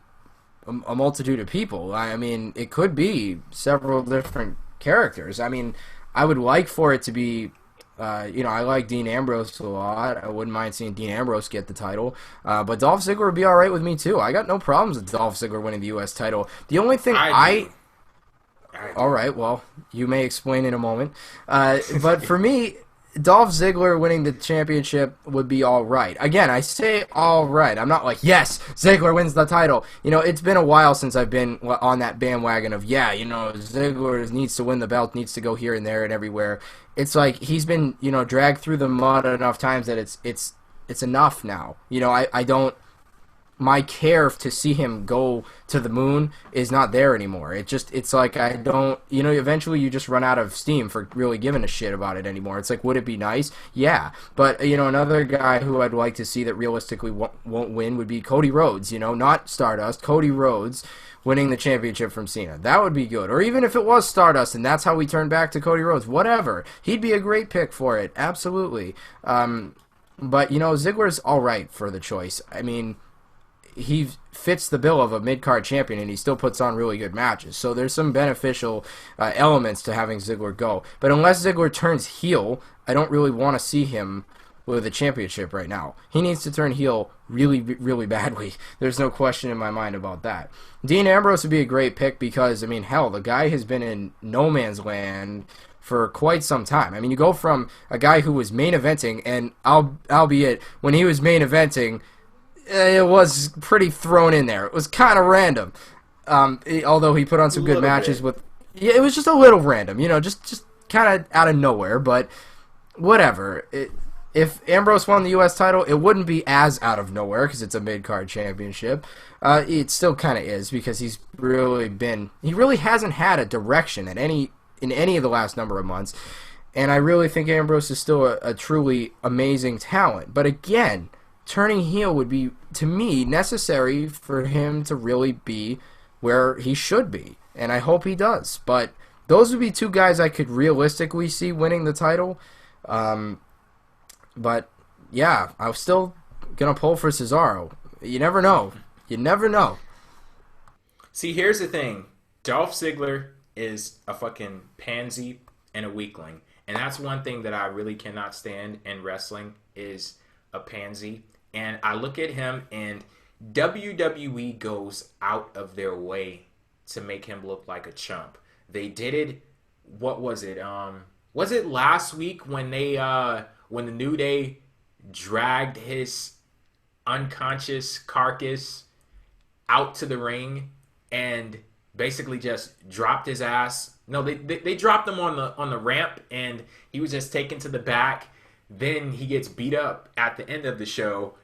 a multitude of people. I mean, it could be several different characters. I mean, I would like for it to be, I like Dean Ambrose a lot. I wouldn't mind seeing Dean Ambrose get the title. But Dolph Ziggler would be all right with me, too. I got no problems with Dolph Ziggler winning the U.S. title. The only thing all right, well, you may explain in a moment. But for me, Dolph Ziggler winning the championship would be all right. Again, I say all right. I'm not like, yes, Ziggler wins the title. It's been a while since I've been on that bandwagon of, Ziggler needs to win the belt, needs to go here and there and everywhere. It's like he's been, dragged through the mud enough times that it's enough now. I don't. My care to see him go to the moon is not there anymore. It's like I don't, eventually you just run out of steam for really giving a shit about it anymore. It's like, would it be nice? Yeah. But, another guy who I'd like to see that realistically won't win would be Cody Rhodes, not Stardust, Cody Rhodes winning the championship from Cena. That would be good. Or even if it was Stardust and that's how we turn back to Cody Rhodes, whatever. He'd be a great pick for it. Absolutely. But, Ziggler's all right for the choice. I mean, he fits the bill of a mid-card champion, and he still puts on really good matches. So there's some beneficial elements to having Ziggler go. But unless Ziggler turns heel, I don't really want to see him with a championship right now. He needs to turn heel really, really badly. There's no question in my mind about that. Dean Ambrose would be a great pick because, the guy has been in no man's land for quite some time. I mean, you go from a guy who was main eventing, and albeit when he was main eventing, it was pretty thrown in there. It was kind of random. Although he put on some good matches with... Yeah, it was just a little random, just kind of out of nowhere, but whatever. If Ambrose won the U.S. title, it wouldn't be as out of nowhere because it's a mid-card championship. It still kind of is because he's really been... He really hasn't had a direction in any of the last number of months, and I really think Ambrose is still a truly amazing talent. But again, turning heel would be, to me, necessary for him to really be where he should be. and I hope he does. But those would be two guys I could realistically see winning the title. But yeah, I'm still gonna pull for Cesaro. You never know. You never know. See, here's the thing. Dolph Ziggler is a fucking pansy and a weakling. And that's one thing that I really cannot stand in wrestling is a pansy. And I look at him, and WWE goes out of their way to make him look like a chump. They did it, what was it? Was it last week when when the New Day dragged his unconscious carcass out to the ring and basically just dropped his ass? No, they dropped him on the ramp, and he was just taken to the back. Then he gets beat up at the end of the show,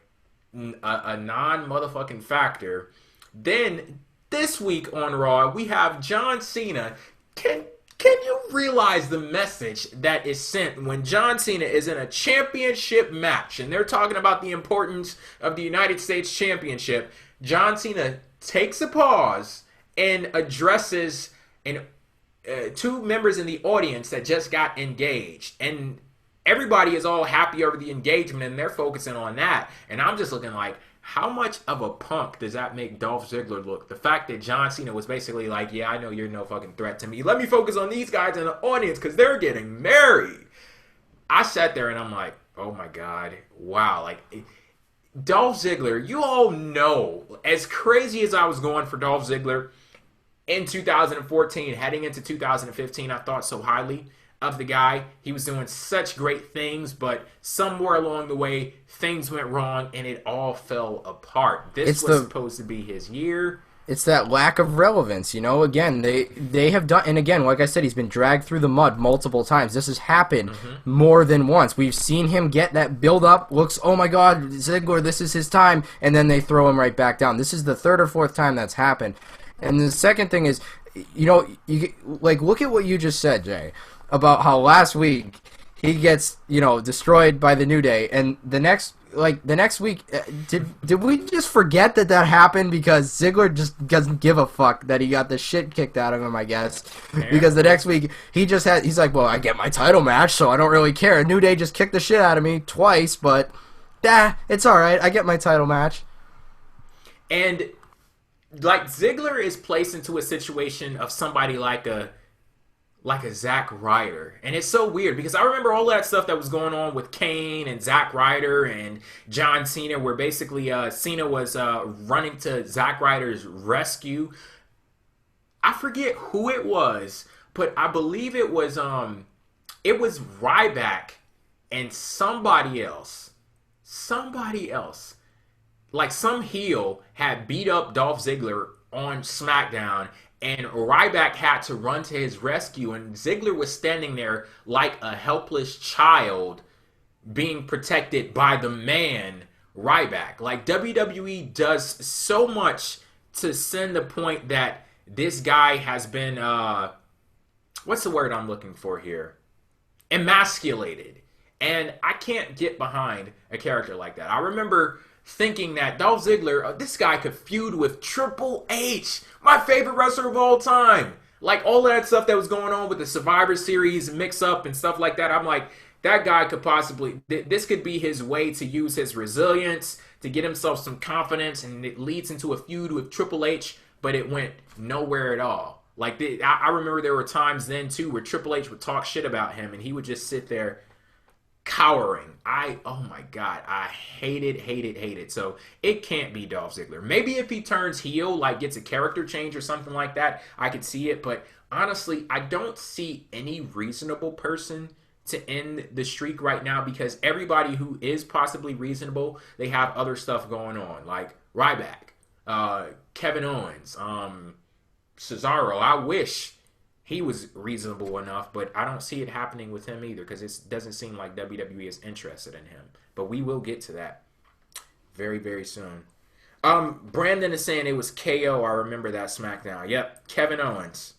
a non-motherfucking factor. Then this week on Raw, we have John Cena. Can you realize the message that is sent when John Cena is in a championship match and they're talking about the importance of the United States Championship? John Cena takes a pause and addresses two members in the audience that just got engaged, and everybody is all happy over the engagement and they're focusing on that, and I'm just looking like, how much of a punk does that make Dolph Ziggler look? The fact that John Cena was basically like, yeah, I know you're no fucking threat to me, let me focus on these guys in the audience because they're getting married. I sat there and I'm like, oh my god, wow. Like, Dolph Ziggler, you all know, as crazy as I was going for Dolph Ziggler in 2014, heading into 2015, I thought so highly of the guy. He was doing such great things, but somewhere along the way, things went wrong and it all fell apart. This was supposed to be his year. It's that lack of relevance, you know? Again, they have done, and again, like I said, he's been dragged through the mud multiple times. This has happened more than once. We've seen him get that build-up, looks, oh my god, Ziggler, this is his time, and then they throw him right back down. This is the third or fourth time that's happened. And the second thing is, you know, look at what you just said, Jay, about how last week he gets, you know, destroyed by the New Day, and the next week, did we just forget that happened because Ziggler just doesn't give a fuck that he got the shit kicked out of him, I guess, because the next week he's like, well, I get my title match, so I don't really care. New Day just kicked the shit out of me twice, but it's all right. I get my title match. And like, Ziggler is placed into a situation of somebody like a Zack Ryder. And it's so weird because I remember all that stuff that was going on with Kane and Zack Ryder and John Cena, where basically Cena was running to Zack Ryder's rescue. I forget who it was, but I believe it was Ryback and somebody else. Like, some heel had beat up Dolph Ziggler on SmackDown, and Ryback had to run to his rescue, and Ziggler was standing there like a helpless child being protected by the man, Ryback. Like, WWE does so much to send the point that this guy has been, what's the word I'm looking for here? Emasculated. And I can't get behind a character like that. I remember thinking that Dolph Ziggler, this guy could feud with Triple H, my favorite wrestler of all time. Like, all of that stuff that was going on with the Survivor Series mix-up and stuff like that, I'm like, that guy could possibly, this could be his way to use his resilience, to get himself some confidence, and it leads into a feud with Triple H, but it went nowhere at all. Like, I remember there were times then, too, where Triple H would talk shit about him, and he would just sit there cowering. Oh my god, I hate it. So it can't be Dolph Ziggler. Maybe if he turns heel, like gets a character change or something like that, I could see it. But honestly, I don't see any reasonable person to end the streak right now, because everybody who is possibly reasonable, they have other stuff going on, like Ryback, Kevin Owens, Cesaro. I wish he was reasonable enough, but I don't see it happening with him either, because it doesn't seem like WWE is interested in him. But we will get to that very, very soon. Brandon is saying it was KO. I remember that SmackDown. Yep, Kevin Owens.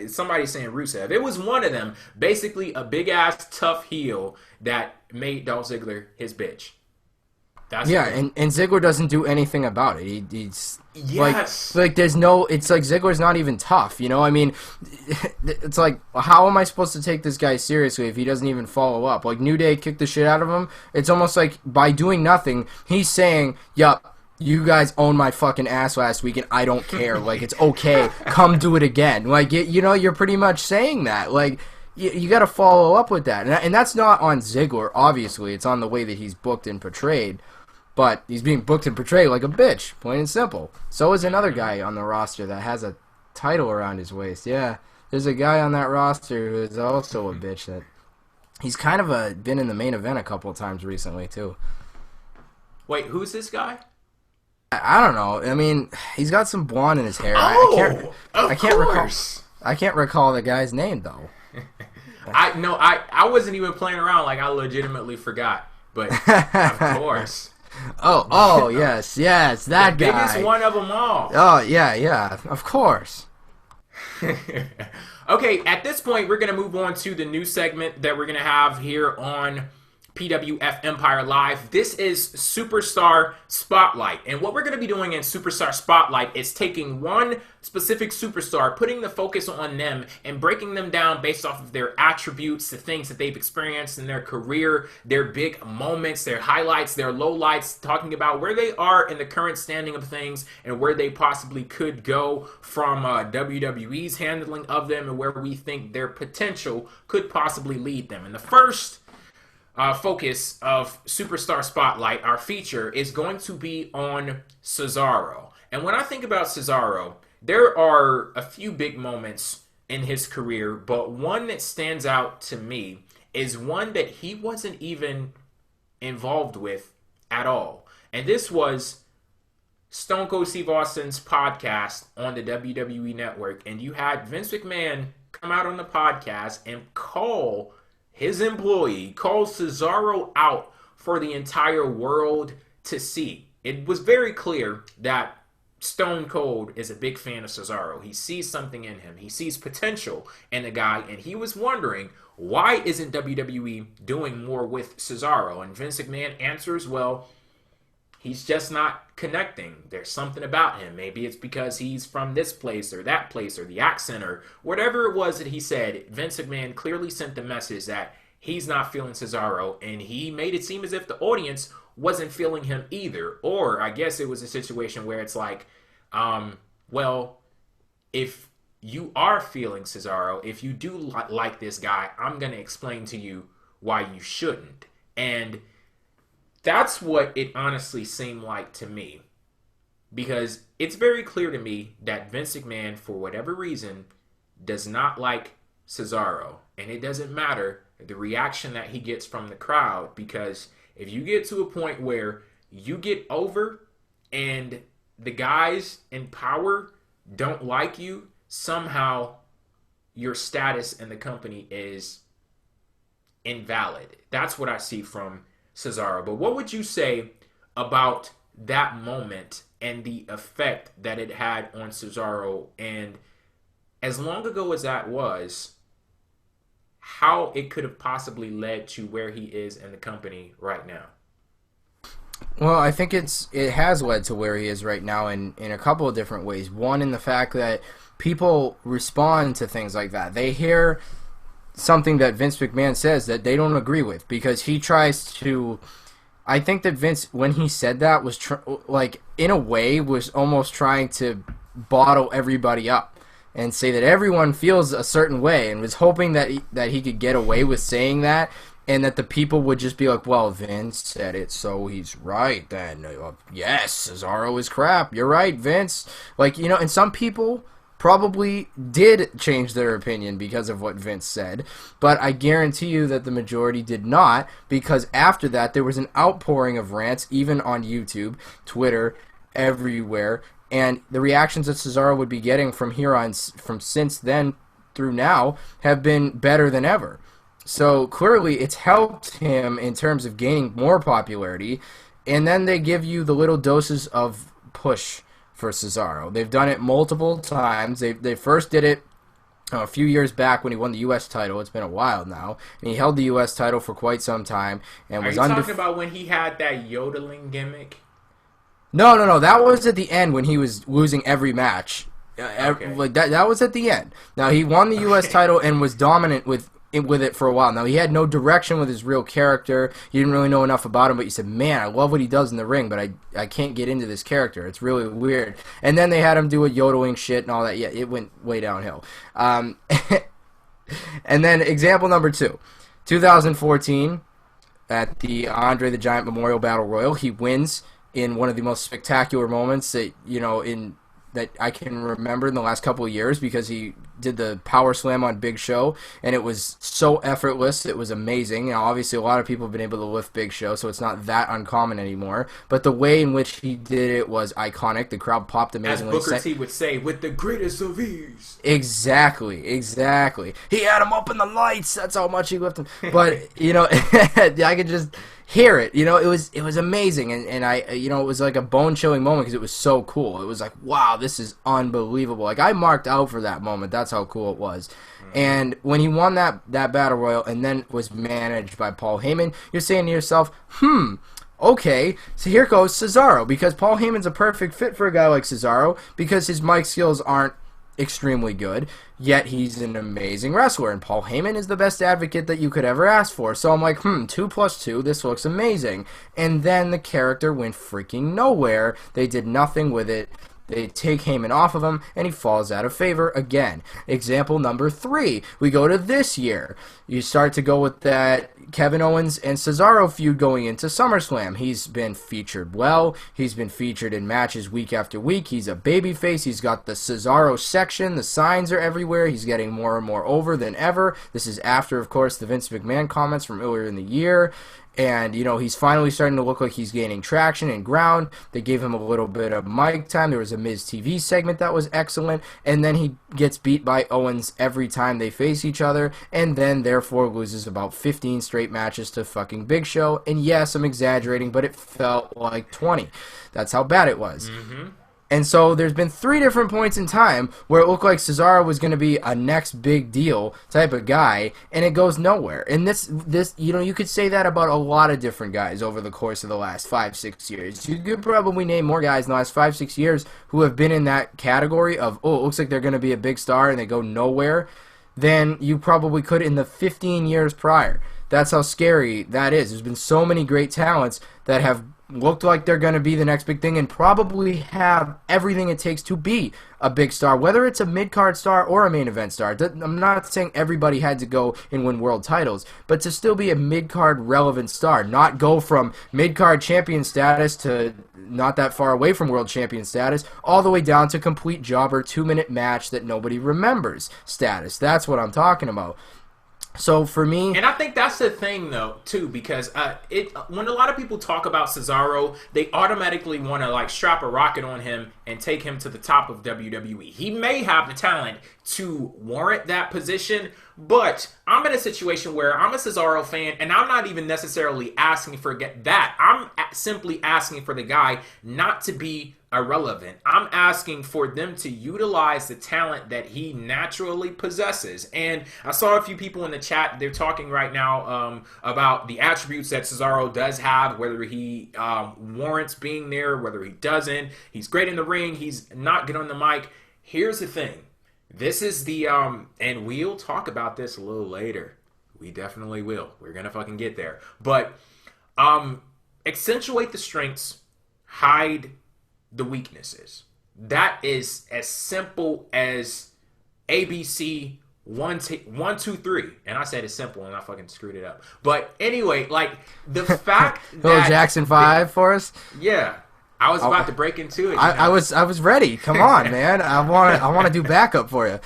Somebody's saying Rusev. It was one of them. Basically, a big-ass tough heel that made Dolph Ziggler his bitch. That's Yeah, good. and Ziggler doesn't do anything about it. He's Yes. like there's no. It's like Ziggler's not even tough. You know, I mean, it's like how am I supposed to take this guy seriously if he doesn't even follow up? Like New Day kicked the shit out of him. It's almost like by doing nothing, he's saying, "Yup, you guys owned my fucking ass last week, and I don't care. Like it's okay. Come do it again." Like you know, you're pretty much saying that. Like you got to follow up with that, and that's not on Ziggler. Obviously, it's on the way that he's booked and portrayed. But he's being booked and portrayed like a bitch, plain and simple. So is another guy on the roster that has a title around his waist. Yeah, there's a guy on that roster who is also a bitch. That he's kind of been in the main event a couple of times recently too. Wait, who's this guy? I don't know. I mean, he's got some blonde in his hair. Oh, I can't recall the guy's name though. I wasn't even playing around. Like I legitimately forgot. But of course. Oh, yes, that the guy. Biggest one of them all. Oh, yeah, of course. Okay, at this point, we're going to move on to the new segment that we're going to have here on PWF Empire Live. This is Superstar Spotlight. And what we're going to be doing in Superstar Spotlight is taking one specific superstar, putting the focus on them, and breaking them down based off of their attributes, the things that they've experienced in their career, their big moments, their highlights, their lowlights, talking about where they are in the current standing of things and where they possibly could go from WWE's handling of them and where we think their potential could possibly lead them. And the first focus of Superstar Spotlight, our feature, is going to be on Cesaro. And when I think about Cesaro, there are a few big moments in his career, but one that stands out to me is one that he wasn't even involved with at all. And this was Stone Cold Steve Austin's podcast on the WWE Network. And you had Vince McMahon come out on the podcast and call his employee, called Cesaro out for the entire world to see. It was very clear that Stone Cold is a big fan of Cesaro. He sees something in him. He sees potential in the guy, and he was wondering, why isn't WWE doing more with Cesaro? And Vince McMahon answers, well, he's just not connecting. There's something about him. Maybe it's because he's from this place or that place or the accent or whatever it was that he said. Vince McMahon clearly sent the message that he's not feeling Cesaro, and he made it seem as if the audience wasn't feeling him either. Or I guess it was a situation where it's like, well, if you are feeling Cesaro, if you do like this guy, I'm going to explain to you why you shouldn't. And that's what it honestly seemed like to me. Because it's very clear to me that Vince McMahon, for whatever reason, does not like Cesaro. And it doesn't matter the reaction that he gets from the crowd. Because if you get to a point where you get over and the guys in power don't like you, somehow your status in the company is invalid. That's what I see from Cesaro. But what would you say about that moment and the effect that it had on Cesaro, and as long ago as that was, how it could have possibly led to where he is in the company right now? Well, I think it has led to where he is right now in a couple of different ways. One, in the fact that people respond to things like that. They hear something that Vince McMahon says that they don't agree with, because he tries to... I think that Vince, when he said that, was in a way was almost trying to bottle everybody up and say that everyone feels a certain way, and was hoping that he could get away with saying that, and that the people would just be like, well, Vince said it, so he's right then. Yes, Cesaro is crap. You're right, Vince. And some people probably did change their opinion because of what Vince said, but I guarantee you that the majority did not, because after that there was an outpouring of rants, even on YouTube, Twitter, everywhere, and the reactions that Cesaro would be getting from here on, from since then through now, have been better than ever. So clearly it's helped him in terms of gaining more popularity, and then they give you the little doses of push for Cesaro. They've done it multiple times. They first did it a few years back when he won the U.S. title. It's been a while now, and he held the U.S. title for quite some time and Are was you talking about when he had that yodeling gimmick? No. That was at the end when he was losing every match. Okay. Like that was at the end. Now he won the U.S. title and was dominant with it for a while. Now he had no direction with his real character. You didn't really know enough about him, but you said, "Man, I love what he does in the ring, but I can't get into this character. It's really weird." And then they had him do a yodeling shit and all that. Yeah, it went way downhill. And then example number 2, 2014 at the Andre the Giant Memorial Battle Royal, he wins in one of the most spectacular moments that that I can remember in the last couple of years, because he did the power slam on Big Show, and it was so effortless. It was amazing. Obviously, a lot of people have been able to lift Big Show, so it's not that uncommon anymore. But the way in which he did it was iconic. The crowd popped amazingly. As Booker T would say, with the greatest of ease. Exactly. He had him up in the lights. That's how much he lifted him. But, I could just hear it. It was amazing, and I, it was like a bone-chilling moment because it was so cool. It was like, wow, this is unbelievable. Like, I marked out for that moment. That's how cool it was. And when he won that Battle Royal and then was managed by Paul Heyman, you're saying to yourself, okay, so here goes Cesaro, because Paul Heyman's a perfect fit for a guy like Cesaro because his mic skills aren't extremely good, yet he's an amazing wrestler, and Paul Heyman is the best advocate that you could ever ask for. So I'm like, 2 + 2, this looks amazing. And then the character went freaking nowhere. They did nothing with it. They take Heyman off of him, and he falls out of favor again. Example number 3. We go to this year. You start to go with that Kevin Owens and Cesaro feud going into SummerSlam. He's been featured well. He's been featured in matches week after week. He's a babyface. He's got the Cesaro section. The signs are everywhere. He's getting more and more over than ever. This is after, of course, the Vince McMahon comments from earlier in the year. And, he's finally starting to look like he's gaining traction and ground. They gave him a little bit of mic time. There was a Miz TV segment that was excellent. And then he gets beat by Owens every time they face each other. And then, therefore, loses about 15 straight matches to fucking Big Show. And yes, I'm exaggerating, but it felt like 20. That's how bad it was. Mm-hmm. And so there's been 3 different points in time where it looked like Cesaro was going to be a next big deal type of guy, and it goes nowhere. And this you could say that about a lot of different guys over the course of the last 5-6 years. You could probably name more guys in the last 5-6 years who have been in that category of, it looks like they're going to be a big star and they go nowhere, than you probably could in the 15 years prior. That's how scary that is. There's been so many great talents that have looked like they're going to be the next big thing and probably have everything it takes to be a big star, whether it's a mid-card star or a main event star. I'm not saying everybody had to go and win world titles, but to still be a mid-card relevant star, not go from mid-card champion status to not that far away from world champion status, all the way down to complete jobber 2-minute match that nobody remembers status. That's what I'm talking about. So for me, and I think that's the thing though too, because when a lot of people talk about Cesaro, they automatically want to strap a rocket on him and take him to the top of WWE. He may have the talent to warrant that position, but I'm in a situation where I'm a Cesaro fan, and I'm not even necessarily asking for that. I'm simply asking for the guy not to be irrelevant. I'm asking for them to utilize the talent that he naturally possesses. And I saw a few people in the chat, they're talking right now about the attributes that Cesaro does have, whether he warrants being there, whether he doesn't. He's great in the ring. He's not good on the mic. Here's the thing. This is the, and we'll talk about this a little later. We definitely will. We're going to fucking get there. But accentuate the strengths, hide the weaknesses. That is as simple as ABC 1, 2, 3. And I said it's simple and I fucking screwed it up. But anyway, the fact that little Jackson 5 for us. Yeah. I was about to break into it. I was ready. Come on, man. I want to do backup for you.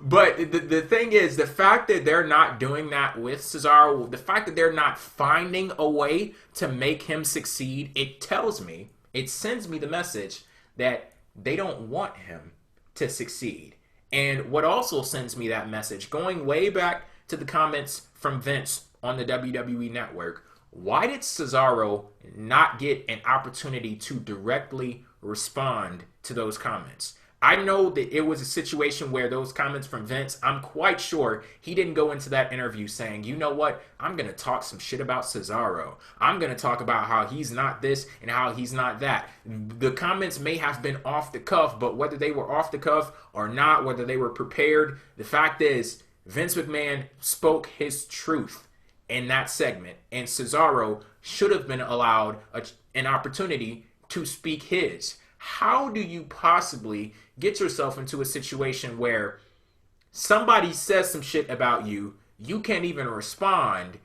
But the thing is, the fact that they're not doing that with Cesaro, the fact that they're not finding a way to make him succeed, it sends me the message that they don't want him to succeed. And what also sends me that message, going way back to the comments from Vince on the WWE Network, why did Cesaro not get an opportunity to directly respond to those comments? I know that it was a situation where those comments from Vince, I'm quite sure he didn't go into that interview saying, you know what, I'm going to talk some shit about Cesaro. I'm going to talk about how he's not this and how he's not that. The comments may have been off the cuff, but whether they were off the cuff or not, whether they were prepared, the fact is Vince McMahon spoke his truth in that segment, and Cesaro should have been allowed an opportunity to speak his. How do you possibly get yourself into a situation where somebody says some shit about you, you can't even respond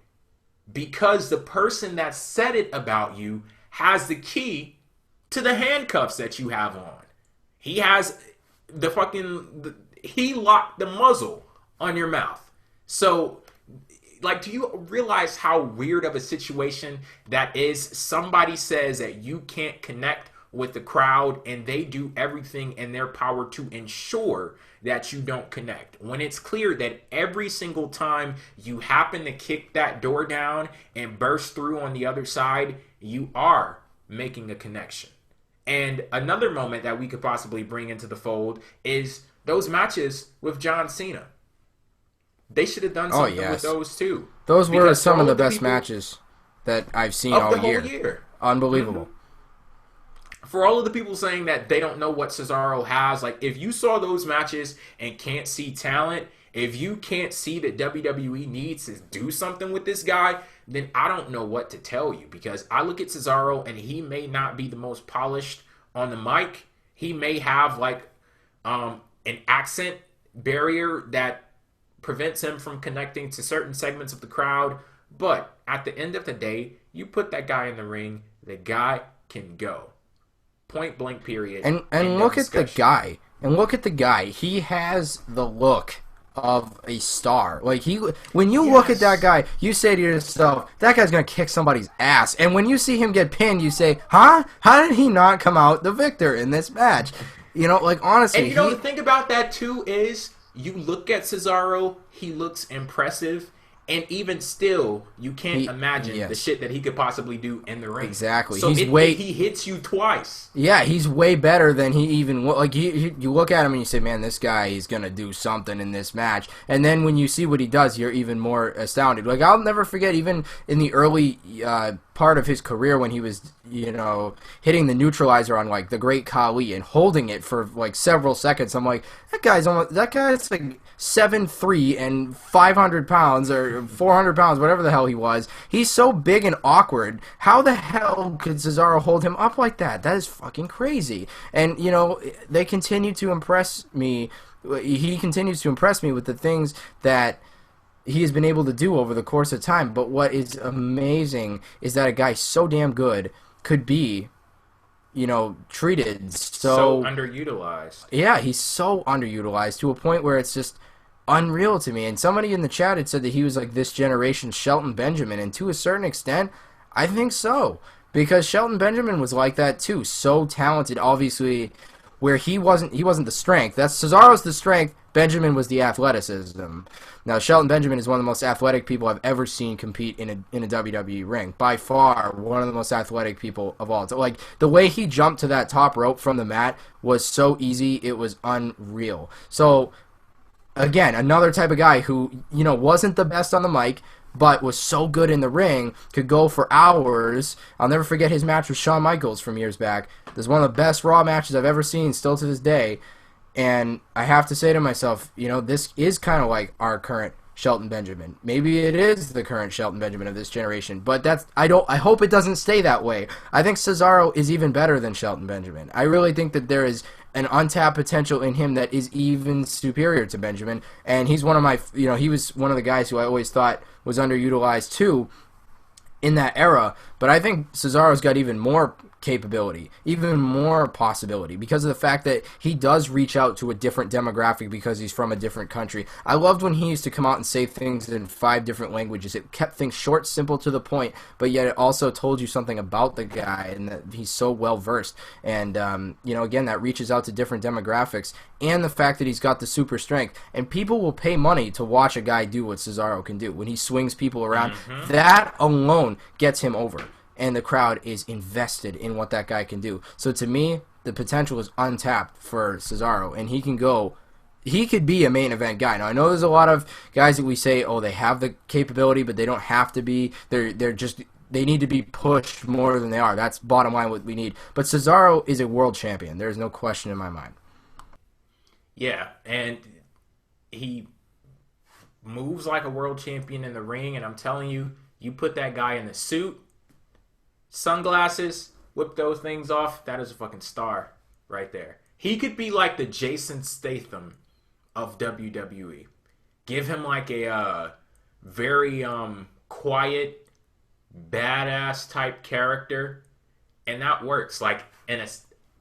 because the person that said it about you has the key to the handcuffs that you have on? He has he locked the muzzle on your mouth. So, like, do you realize how weird of a situation that is? Somebody says that you can't connect with the crowd, and they do everything in their power to ensure that you don't connect. When it's clear that every single time you happen to kick that door down and burst through on the other side, you are making a connection. And another moment that we could possibly bring into the fold is those matches with John Cena. They should have done something with those too. Those were some of the best matches that I've seen all year. Unbelievable. Mm-hmm. For all of the people saying that they don't know what Cesaro has, like, if you saw those matches and can't see talent, if you can't see that WWE needs to do something with this guy, then I don't know what to tell you. Because I look at Cesaro and he may not be the most polished on the mic. He may have like an accent barrier that prevents him from connecting to certain segments of the crowd. But at the end of the day, you put that guy in the ring, the guy can go. Point blank period. And look at the guy. And look at the guy. He has the look of a star. Like, when you look at that guy, you say to yourself, that guy's gonna kick somebody's ass. And when you see him get pinned, you say, huh? How did he not come out the victor in this match? You know, like, honestly. And you know, the thing about that too is, you look at Cesaro, he looks impressive. And even still, you can't imagine the shit that he could possibly do in the ring. Exactly. So he hits you twice. Yeah, he's way better than he even... Like, you look at him and you say, man, this guy is going to do something in this match. And then when you see what he does, you're even more astounded. Like, I'll never forget, even in the early part of his career when he was, you know, hitting the neutralizer on, like, the Great Khali and holding it for, like, several seconds. I'm like, that guy's like 7'3" and 500 pounds or 400 pounds, whatever the hell he was. He's so big and awkward. How the hell could Cesaro hold him up like that? That is fucking crazy. And, you know, they continue to impress me. He continues to impress me with the things that he has been able to do over the course of time. But what is amazing is that a guy so damn good could be, you know, treated so underutilized. Yeah, he's so underutilized to a point where it's just unreal to me. And somebody in the chat had said that he was like this generation's Shelton Benjamin, and to a certain extent, I think so. Because Shelton Benjamin was like that too, so talented, obviously, where he wasn't the strength. That's Cesaro's the strength, Benjamin was the athleticism. Now, Shelton Benjamin is one of the most athletic people I've ever seen compete in a WWE ring. By far, one of the most athletic people of all time. Like, the way he jumped to that top rope from the mat was so easy, it was unreal. So, again, another type of guy who, you know, wasn't the best on the mic, but was so good in the ring, could go for hours. I'll never forget his match with Shawn Michaels from years back. This is one of the best Raw matches I've ever seen, still to this day. And I have to say to myself, you know, this is kind of like our current Shelton Benjamin. Maybe it is the current Shelton Benjamin of this generation, but I hope it doesn't stay that way. I think Cesaro is even better than Shelton Benjamin. I really think that there is an untapped potential in him that is even superior to Benjamin, and he's one of my, you know, he was one of the guys who I always thought was underutilized too in that era, but I think Cesaro's got even more capability, even more possibility, because of the fact that he does reach out to a different demographic because he's from a different country. I loved when he used to come out and say things in 5 different languages. It kept things short, simple, to the point, but yet it also told you something about the guy and that he's so well versed. And you know, again, that reaches out to different demographics, and the fact that he's got the super strength, and people will pay money to watch a guy do what Cesaro can do when he swings people around. That alone gets him over, and the crowd is invested in what that guy can do. So to me, the potential is untapped for Cesaro, and he could be a main event guy. Now, I know there's a lot of guys that we say, oh, they have the capability, but they don't have to be. They need to be pushed more than they are. That's bottom line what we need. But Cesaro is a world champion. There's no question in my mind. Yeah, and he moves like a world champion in the ring, and I'm telling you, you put that guy in the suit, sunglasses, whip those things off, that is a fucking star right there. He could be like the Jason Statham of WWE. Give him like a very quiet, badass type character, and that works. Like an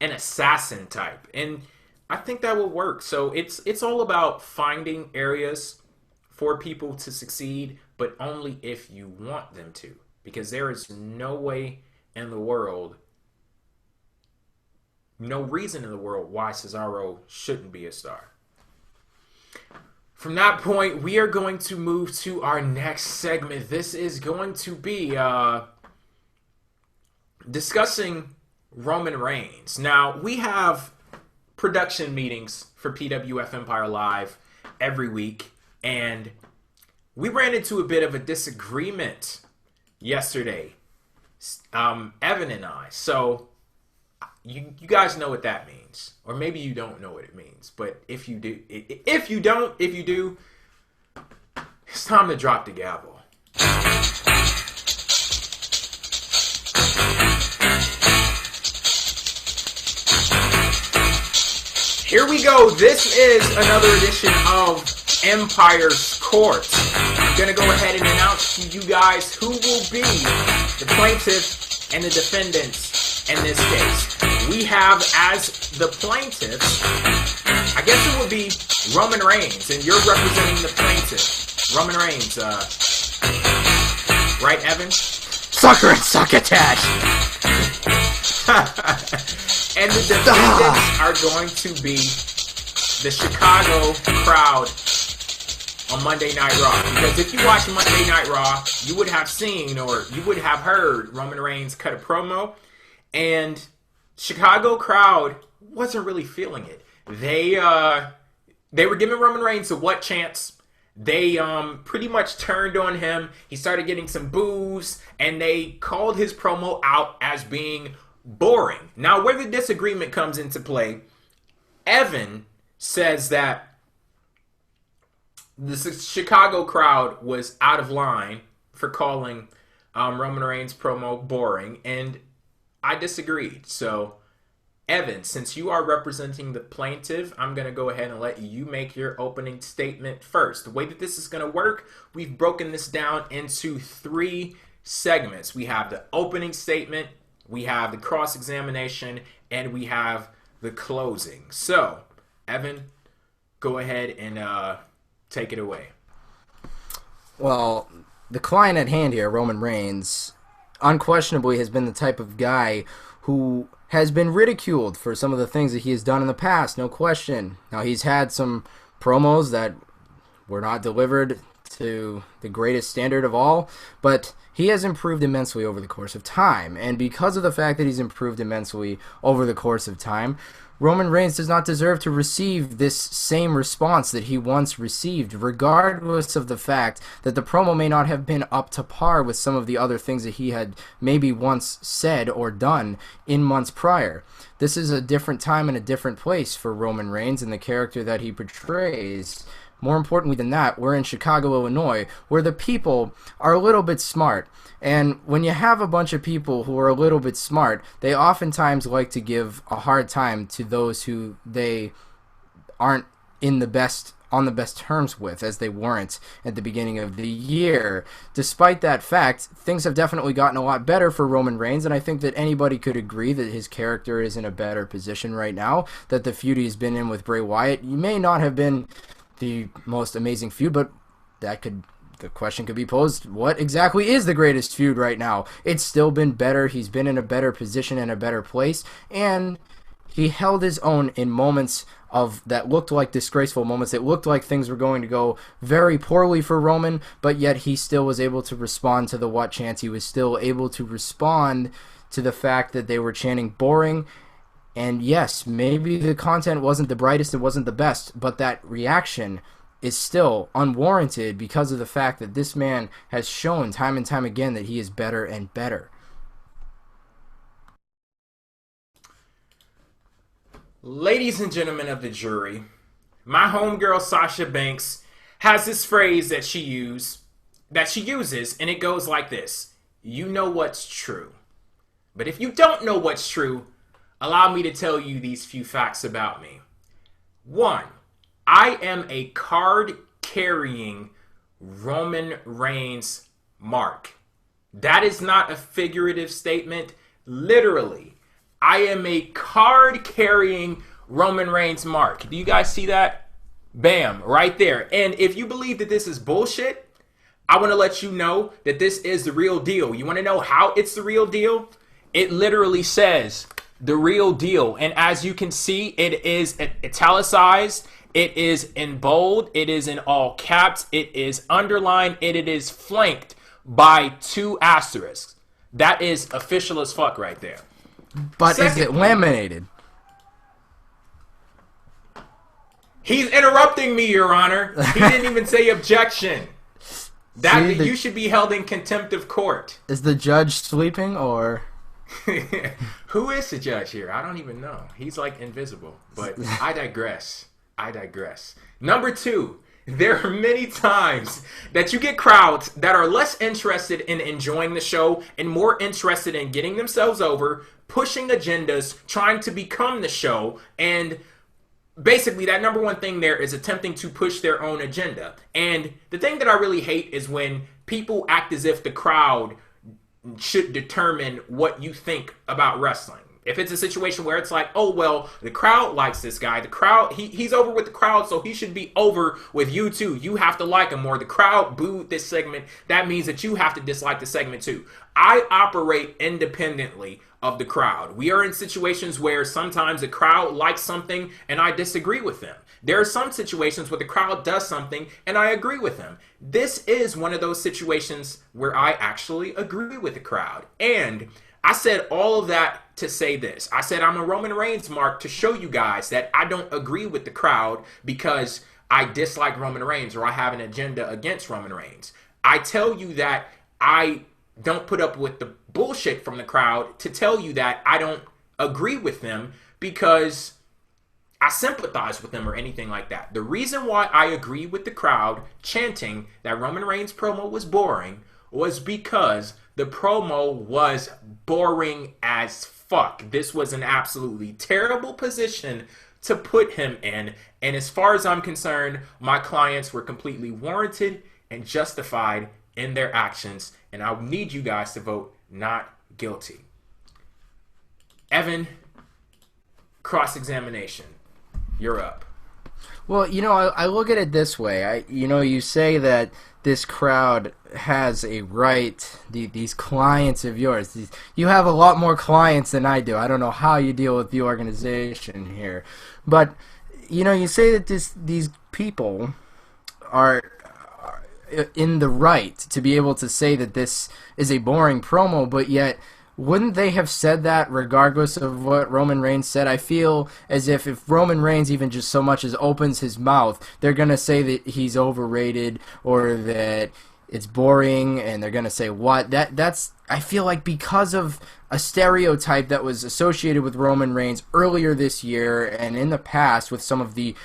assassin type, and I think that will work. So it's all about finding areas for people to succeed, but only if you want them to, because there is no way in the world, no reason in the world why Cesaro shouldn't be a star. From that point, we are going to move to our next segment. This is going to be discussing Roman Reigns. Now, we have production meetings for PWF Empire Live every week, and we ran into a bit of a disagreement yesterday, Evan and I. So you guys know what that means, or maybe you don't know what it means. But if you do, if you do, it's time to drop the gavel. Here we go. This is another edition of Empire's Court. I'm going to go ahead and announce to you guys who will be the plaintiff and the defendants in this case. We have as the plaintiffs, I guess it would be Roman Reigns, and you're representing the plaintiff. Roman Reigns, right, Evan? Sucker and succotash! And the defendants are going to be the Chicago crowd on Monday Night Raw. Because if you watch Monday Night Raw, you would have seen, or you would have heard, Roman Reigns cut a promo, and Chicago crowd wasn't really feeling it. They were giving Roman Reigns a what chance. They pretty much turned on him. He started getting some boos, and they called his promo out as being boring. Now, where the disagreement comes into play, Evan says that the Chicago crowd was out of line for calling Roman Reigns' promo boring, and I disagreed. So, Evan, since you are representing the plaintiff, I'm going to go ahead and let you make your opening statement first. The way that this is going to work, we've broken this down into 3 segments. We have the opening statement, we have the cross-examination, and we have the closing. So, Evan, go ahead and take it away. Well, the client at hand here, Roman Reigns, unquestionably has been the type of guy who has been ridiculed for some of the things that he has done in the past, no question. Now, he's had some promos that were not delivered to the greatest standard of all, but he has improved immensely over the course of time. And because of the fact that he's improved immensely over the course of time, Roman Reigns does not deserve to receive this same response that he once received, regardless of the fact that the promo may not have been up to par with some of the other things that he had maybe once said or done in months prior. This is a different time and a different place for Roman Reigns and the character that he portrays. More importantly than that, we're in Chicago, Illinois, where the people are a little bit smart. And when you have a bunch of people who are a little bit smart, they oftentimes like to give a hard time to those who they aren't on the best terms with, as they weren't at the beginning of the year. Despite that fact, things have definitely gotten a lot better for Roman Reigns, and I think that anybody could agree that his character is in a better position right now, that the feud he's been in with Bray Wyatt, you may not have been the most amazing feud, but the question could be posed, what exactly is the greatest feud right now? It's still been better. He's been in a better position and a better place, and he held his own in moments that looked like disgraceful moments. It looked like things were going to go very poorly for Roman, but yet he still was able to respond to the what chants. He was still able to respond to the fact that they were chanting boring, And yes, maybe the content wasn't the brightest, it wasn't the best, but that reaction is still unwarranted because of the fact that this man has shown time and time again that he is better and better. Ladies and gentlemen of the jury, my homegirl Sasha Banks has this phrase that she uses, and it goes like this: you know what's true. But if you don't know what's true, allow me to tell you these few facts about me. 1, I am a card-carrying Roman Reigns mark. That is not a figurative statement. Literally, I am a card-carrying Roman Reigns mark. Do you guys see that? Bam, right there. And if you believe that this is bullshit, I want to let you know that this is the real deal. You want to know how it's the real deal? It literally says the real deal. And as you can see, it is italicized. It is in bold. It is in all caps. It is underlined. It is flanked by 2 asterisks. That is official as fuck right there. But is it laminated? He's interrupting me, Your Honor. He didn't even say objection. You should be held in contempt of court. Is the judge sleeping or... Who is the judge here? I don't even know. He's like invisible. But I digress. Number 2, there are many times that you get crowds that are less interested in enjoying the show and more interested in getting themselves over, pushing agendas, trying to become the show, and basically that number 1 thing there is attempting to push their own agenda. And the thing that I really hate is when people act as if the crowd should determine what you think about wrestling. If it's a situation where it's like, oh, well, the crowd likes this guy. The crowd, he's over with the crowd, so he should be over with you too. You have to like him. Or the crowd booed this segment. That means that you have to dislike the segment too. I operate independently of the crowd. We are in situations where sometimes the crowd likes something and I disagree with them. There are some situations where the crowd does something and I agree with them. This is one of those situations where I actually agree with the crowd. And I said all of that to say this. I said I'm a Roman Reigns mark to show you guys that I don't agree with the crowd because I dislike Roman Reigns or I have an agenda against Roman Reigns. I tell you that I don't put up with the bullshit from the crowd to tell you that I don't agree with them because I sympathize with them or anything like that. The reason why I agree with the crowd chanting that Roman Reigns promo was boring was because the promo was boring as fuck. This was an absolutely terrible position to put him in. And as far as I'm concerned, my clients were completely warranted and justified in their actions. And I need you guys to vote not guilty. Evan, cross-examination. You're up. Well, I look at it this way. You say that this crowd has a right, these clients of yours. You have a lot more clients than I do. I don't know how you deal with the organization here. But, you say that these people are in the right to be able to say that this is a boring promo, but yet wouldn't they have said that regardless of what Roman Reigns said? I feel as if Roman Reigns even just so much as opens his mouth, they're going to say that he's overrated or that it's boring, and they're going to say what? That's I feel like because of a stereotype that was associated with Roman Reigns earlier this year and in the past with some of the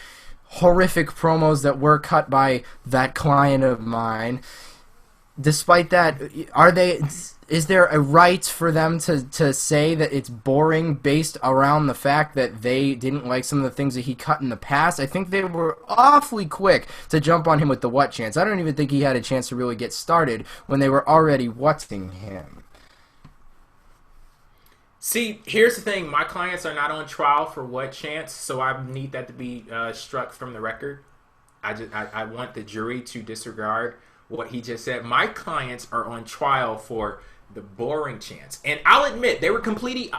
horrific promos that were cut by that client of mine. Despite that, is there a right for them to say that it's boring based around the fact that they didn't like some of the things that he cut in the past? I think they were awfully quick to jump on him with the what chance. I don't even think he had a chance to really get started when they were already whatting him. See, here's the thing. My clients are not on trial for what chance, so I need that to be struck from the record. I want the jury to disregard what he just said. My clients are on trial for the boring chance. And I'll admit, they were completely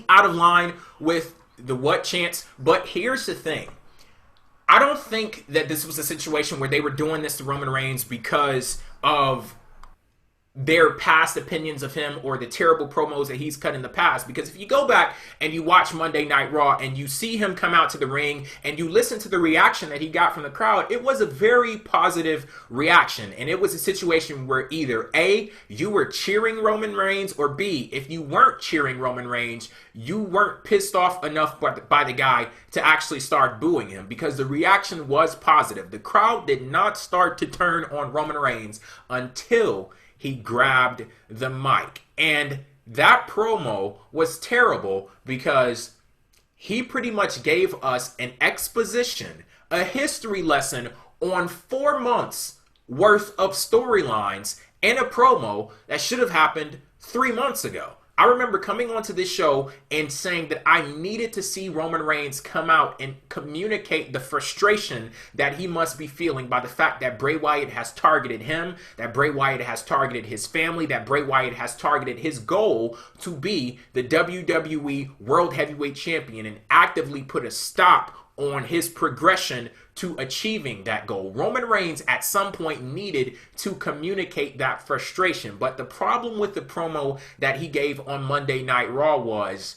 out of line with the what chance. But here's the thing. I don't think that this was a situation where they were doing this to Roman Reigns because of their past opinions of him or the terrible promos that he's cut in the past. Because if you go back and you watch Monday Night Raw and you see him come out to the ring and you listen to the reaction that he got from the crowd, it was a very positive reaction. And it was a situation where either A, you were cheering Roman Reigns, or B, if you weren't cheering Roman Reigns, you weren't pissed off enough by the guy to actually start booing him, because the reaction was positive. The crowd did not start to turn on Roman Reigns until he grabbed the mic. And that promo was terrible because he pretty much gave us an exposition, a history lesson on 4 months worth of storylines and a promo that should have happened 3 months ago. I remember coming onto this show and saying that I needed to see Roman Reigns come out and communicate the frustration that he must be feeling by the fact that Bray Wyatt has targeted him, that Bray Wyatt has targeted his family, that Bray Wyatt has targeted his goal to be the WWE World Heavyweight Champion, and actively put a stop on his progression to achieving that goal. Roman Reigns at some point needed to communicate that frustration. But the problem with the promo that he gave on Monday Night Raw was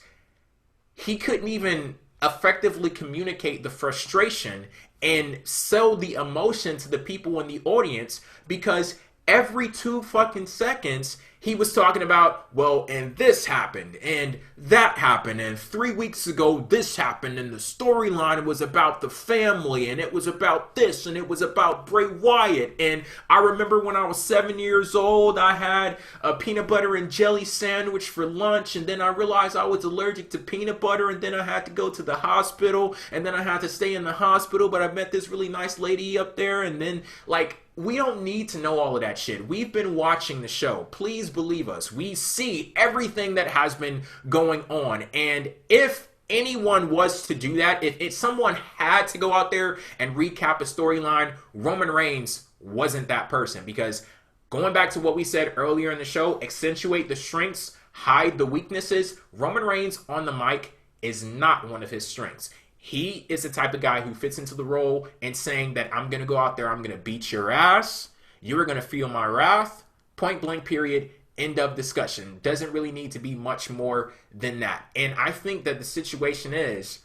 he couldn't even effectively communicate the frustration and sell the emotion to the people in the audience, because every 2 fucking seconds he was talking about, well, and this happened, and that happened, and 3 weeks ago this happened, and the storyline was about the family, and it was about this, and it was about Bray Wyatt. And I remember when I was 7 years old, I had a peanut butter and jelly sandwich for lunch, and then I realized I was allergic to peanut butter, and then I had to go to the hospital, and then I had to stay in the hospital, but I met this really nice lady up there, and then, like, we don't need to know all of that shit. We've been watching the show. Please believe us. We see everything that has been going on. And if anyone was to do that, if someone had to go out there and recap a storyline, Roman Reigns wasn't that person. Because going back to what we said earlier in the show, accentuate the strengths, hide the weaknesses. Roman Reigns on the mic is not one of his strengths. He is the type of guy who fits into the role and saying that I'm going to go out there, I'm going to beat your ass, you're going to feel my wrath, point blank period, end of discussion. Doesn't really need to be much more than that. And I think that the situation is,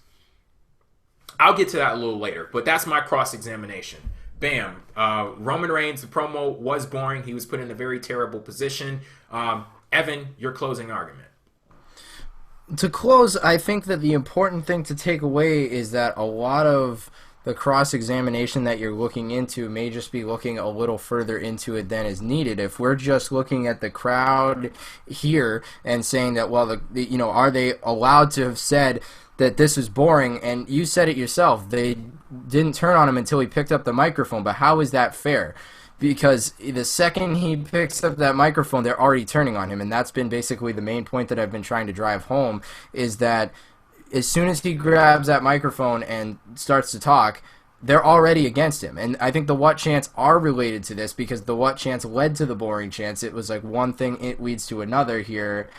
I'll get to that a little later, but that's my cross-examination. Bam. Roman Reigns, the promo was boring. He was put in a very terrible position. Evan, your closing argument. To close, I think that the important thing to take away is that a lot of the cross-examination that you're looking into may just be looking a little further into it than is needed. If we're just looking at the crowd here and saying that, well, are they allowed to have said that this is boring? And you said it yourself. They didn't turn on him until he picked up the microphone. But how is that fair? Because the second he picks up that microphone, they're already turning on him. And that's been basically the main point that I've been trying to drive home, is that as soon as he grabs that microphone and starts to talk, they're already against him. And I think the what chants are related to this, because the what chants led to the boring chants. It was like one thing, it leads to another here.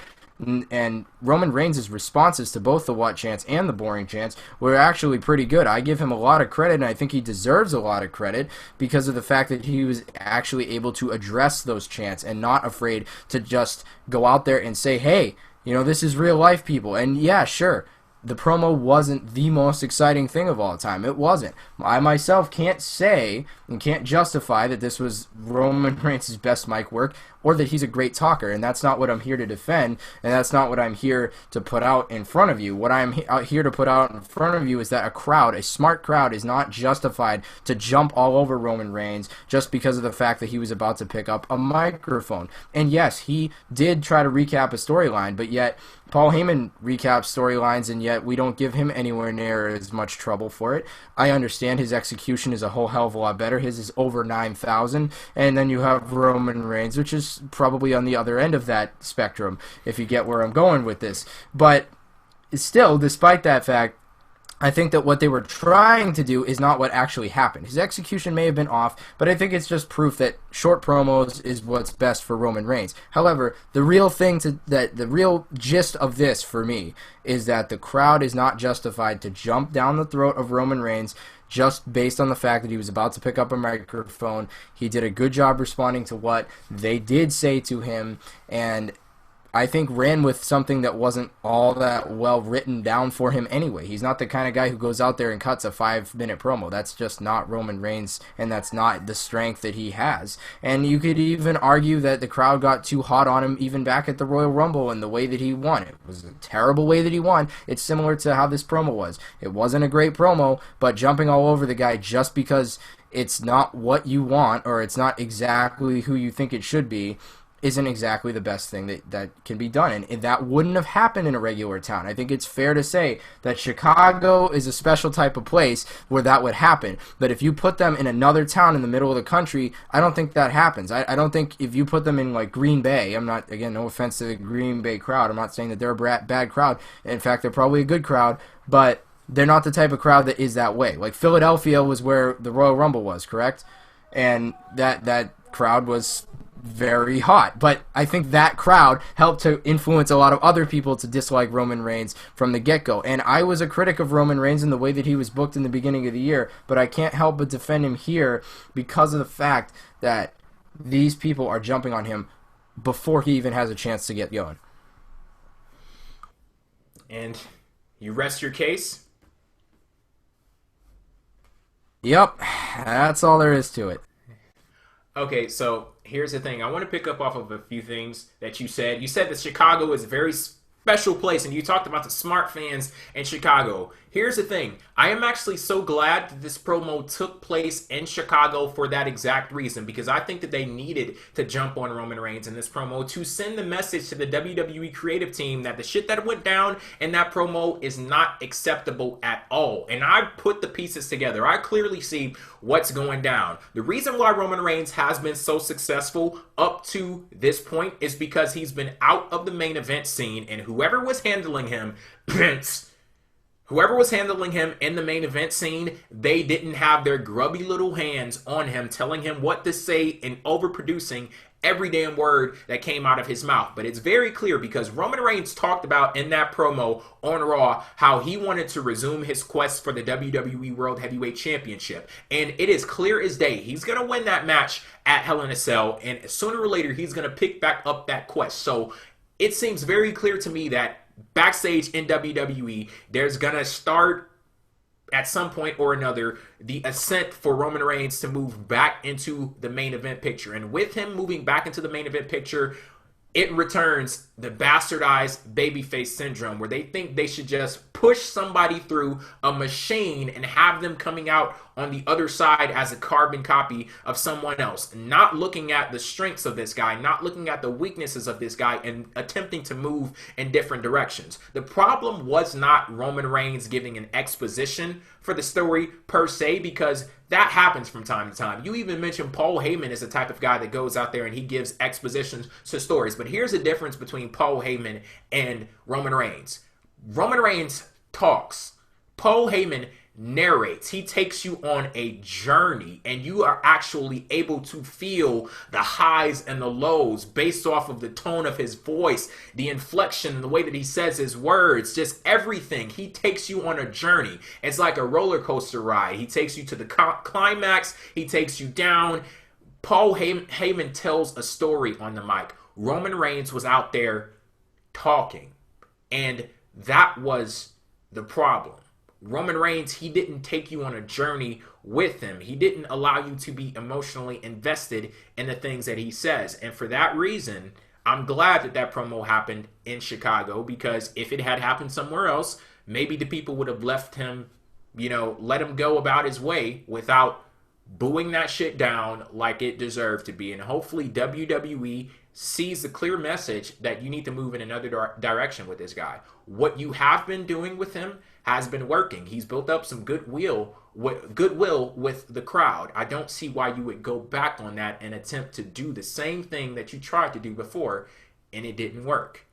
And Roman Reigns' responses to both the what chants and the boring chants were actually pretty good. I give him a lot of credit, and I think he deserves a lot of credit because of the fact that he was actually able to address those chants and not afraid to just go out there and say, hey, this is real life, people. And yeah, sure, the promo wasn't the most exciting thing of all time. It wasn't. I myself can't say and can't justify that this was Roman Reigns' best mic work or that he's a great talker, and that's not what I'm here to defend, and that's not what I'm here to put out in front of you. What I'm here to put out in front of you is that a smart crowd, is not justified to jump all over Roman Reigns just because of the fact that he was about to pick up a microphone. And yes, he did try to recap a storyline, but yet Paul Heyman recaps storylines, and yet we don't give him anywhere near as much trouble for it. I understand his execution is a whole hell of a lot better. His is over 9,000, and then you have Roman Reigns, which is probably on the other end of that spectrum, if you get where I'm going with this. But still, despite that fact, I think that what they were trying to do is not what actually happened. His execution may have been off, but I think it's just proof that short promos is what's best for Roman Reigns. However, the real gist of this for me is that the crowd is not justified to jump down the throat of Roman Reigns just based on the fact that he was about to pick up a microphone. He did a good job responding to what they did say to him, and I think ran with something that wasn't all that well written down for him anyway. He's not the kind of guy who goes out there and cuts a 5-minute promo. That's just not Roman Reigns, and that's not the strength that he has. And you could even argue that the crowd got too hot on him even back at the Royal Rumble and the way that he won. It was a terrible way that he won. It's similar to how this promo was. It wasn't a great promo, but jumping all over the guy just because it's not what you want or it's not exactly who you think it should be isn't exactly the best thing that can be done. And that wouldn't have happened in a regular town. I think it's fair to say that Chicago is a special type of place where that would happen. But if you put them in another town in the middle of the country, I don't think that happens. I don't think if you put them in like Green Bay, I'm not, again, no offense to the Green Bay crowd. I'm not saying that they're a bad crowd. In fact, they're probably a good crowd, but they're not the type of crowd that is that way. Like Philadelphia was where the Royal Rumble was, correct? And that crowd was very hot, but I think that crowd helped to influence a lot of other people to dislike Roman Reigns from the get-go. And I was a critic of Roman Reigns in the way that he was booked in the beginning of the year, but I can't help but defend him here because of the fact that these people are jumping on him before he even has a chance to get going. And you rest your case? Yep, that's all there is to it. Okay, so here's the thing. I want to pick up off of a few things that you said. You said that Chicago is a very special place, and you talked about the smart fans in Chicago. Here's the thing. I am actually so glad that this promo took place in Chicago for that exact reason, because I think that they needed to jump on Roman Reigns in this promo to send the message to the WWE creative team that the shit that went down in that promo is not acceptable at all. And I put the pieces together. I clearly see what's going down. The reason why Roman Reigns has been so successful up to this point is because he's been out of the main event scene, and whoever was handling him, whoever was handling him in the main event scene, they didn't have their grubby little hands on him telling him what to say and overproducing every damn word that came out of his mouth. But it's very clear because Roman Reigns talked about in that promo on Raw how he wanted to resume his quest for the WWE World Heavyweight Championship. And it is clear as day. He's going to win that match at Hell in a Cell, and sooner or later he's going to pick back up that quest. So it seems very clear to me that backstage in WWE, there's going to start at some point or another the ascent for Roman Reigns to move back into the main event picture. And with him moving back into the main event picture, it returns the bastardized babyface syndrome, where they think they should just push somebody through a machine and have them coming out on the other side as a carbon copy of someone else, not looking at the strengths of this guy, not looking at the weaknesses of this guy, and attempting to move in different directions. The problem was not Roman Reigns giving an exposition for the story per se, because that happens from time to time. You even mentioned Paul Heyman is the type of guy that goes out there and he gives expositions to stories. But here's the difference between Paul Heyman and Roman Reigns. Roman Reigns talks. Paul Heyman narrates. He takes you on a journey, and you are actually able to feel the highs and the lows based off of the tone of his voice, the inflection, the way that he says his words, just everything. He takes you on a journey. It's like a roller coaster ride. He takes you to the climax. He takes you down. Paul Heyman tells a story on the mic. Roman Reigns was out there talking, and that was the problem. Roman Reigns, he didn't take you on a journey with him. He didn't allow you to be emotionally invested in the things that he says. And for that reason, I'm glad that that promo happened in Chicago, because if it had happened somewhere else, maybe the people would have left him, let him go about his way without booing that shit down like it deserved to be. And hopefully WWE sees the clear message that you need to move in another direction with this guy. What you have been doing with him has been working. He's built up some goodwill with the crowd. I don't see why you would go back on that and attempt to do the same thing that you tried to do before and it didn't work.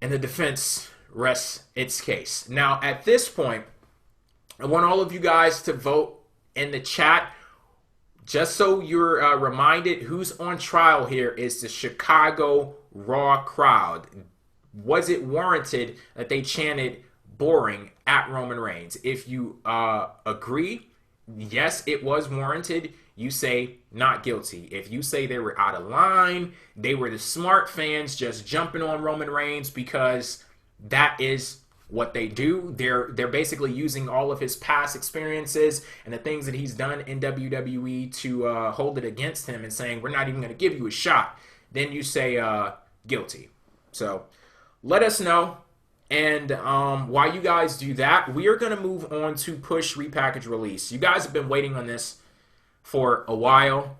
And the defense rests its case. Now, at this point, I want all of you guys to vote in the chat. Just so you're reminded, who's on trial here is the Chicago Raw crowd. Was it warranted that they chanted boring at Roman Reigns? If you agree, yes, it was warranted, you say not guilty. If you say they were out of line, they were the smart fans just jumping on Roman Reigns because that is what they do. They're basically using all of his past experiences and the things that he's done in WWE to hold it against him and saying, we're not even going to give you a shot. Then you say guilty. So let us know. And while you guys do that, we are going to move on to Push Repackage Release. You guys have been waiting on this for a while.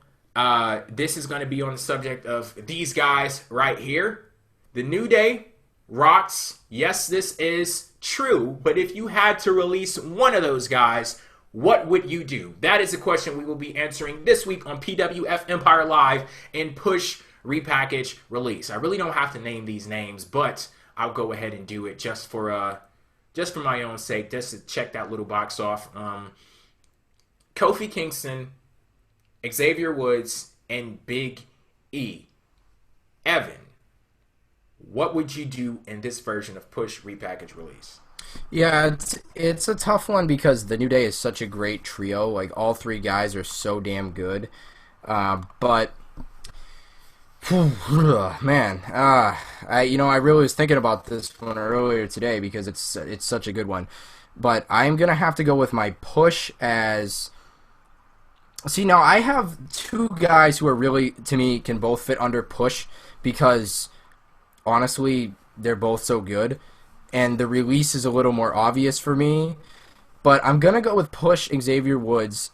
This is going to be on the subject of these guys right here. The New Day, Rots. Yes, this is true. But if you had to release one of those guys, what would you do? That is a question we will be answering this week on PWF Empire Live and Push Repackage Release. I really don't have to name these names, but I'll go ahead and do it just for my own sake, just to check that little box off. Kofi Kingston, Xavier Woods, and Big E. Evan, what would you do in this version of Push Repackage Release? Yeah, it's a tough one because the New Day is such a great trio. Like, all three guys are so damn good. But man, I really was thinking about this one earlier today because it's such a good one. But I'm gonna have to go with my push as. See, now I have two guys who are really, to me, can both fit under push because honestly, they're both so good, and the release is a little more obvious for me. But I'm gonna go with push Xavier Woods.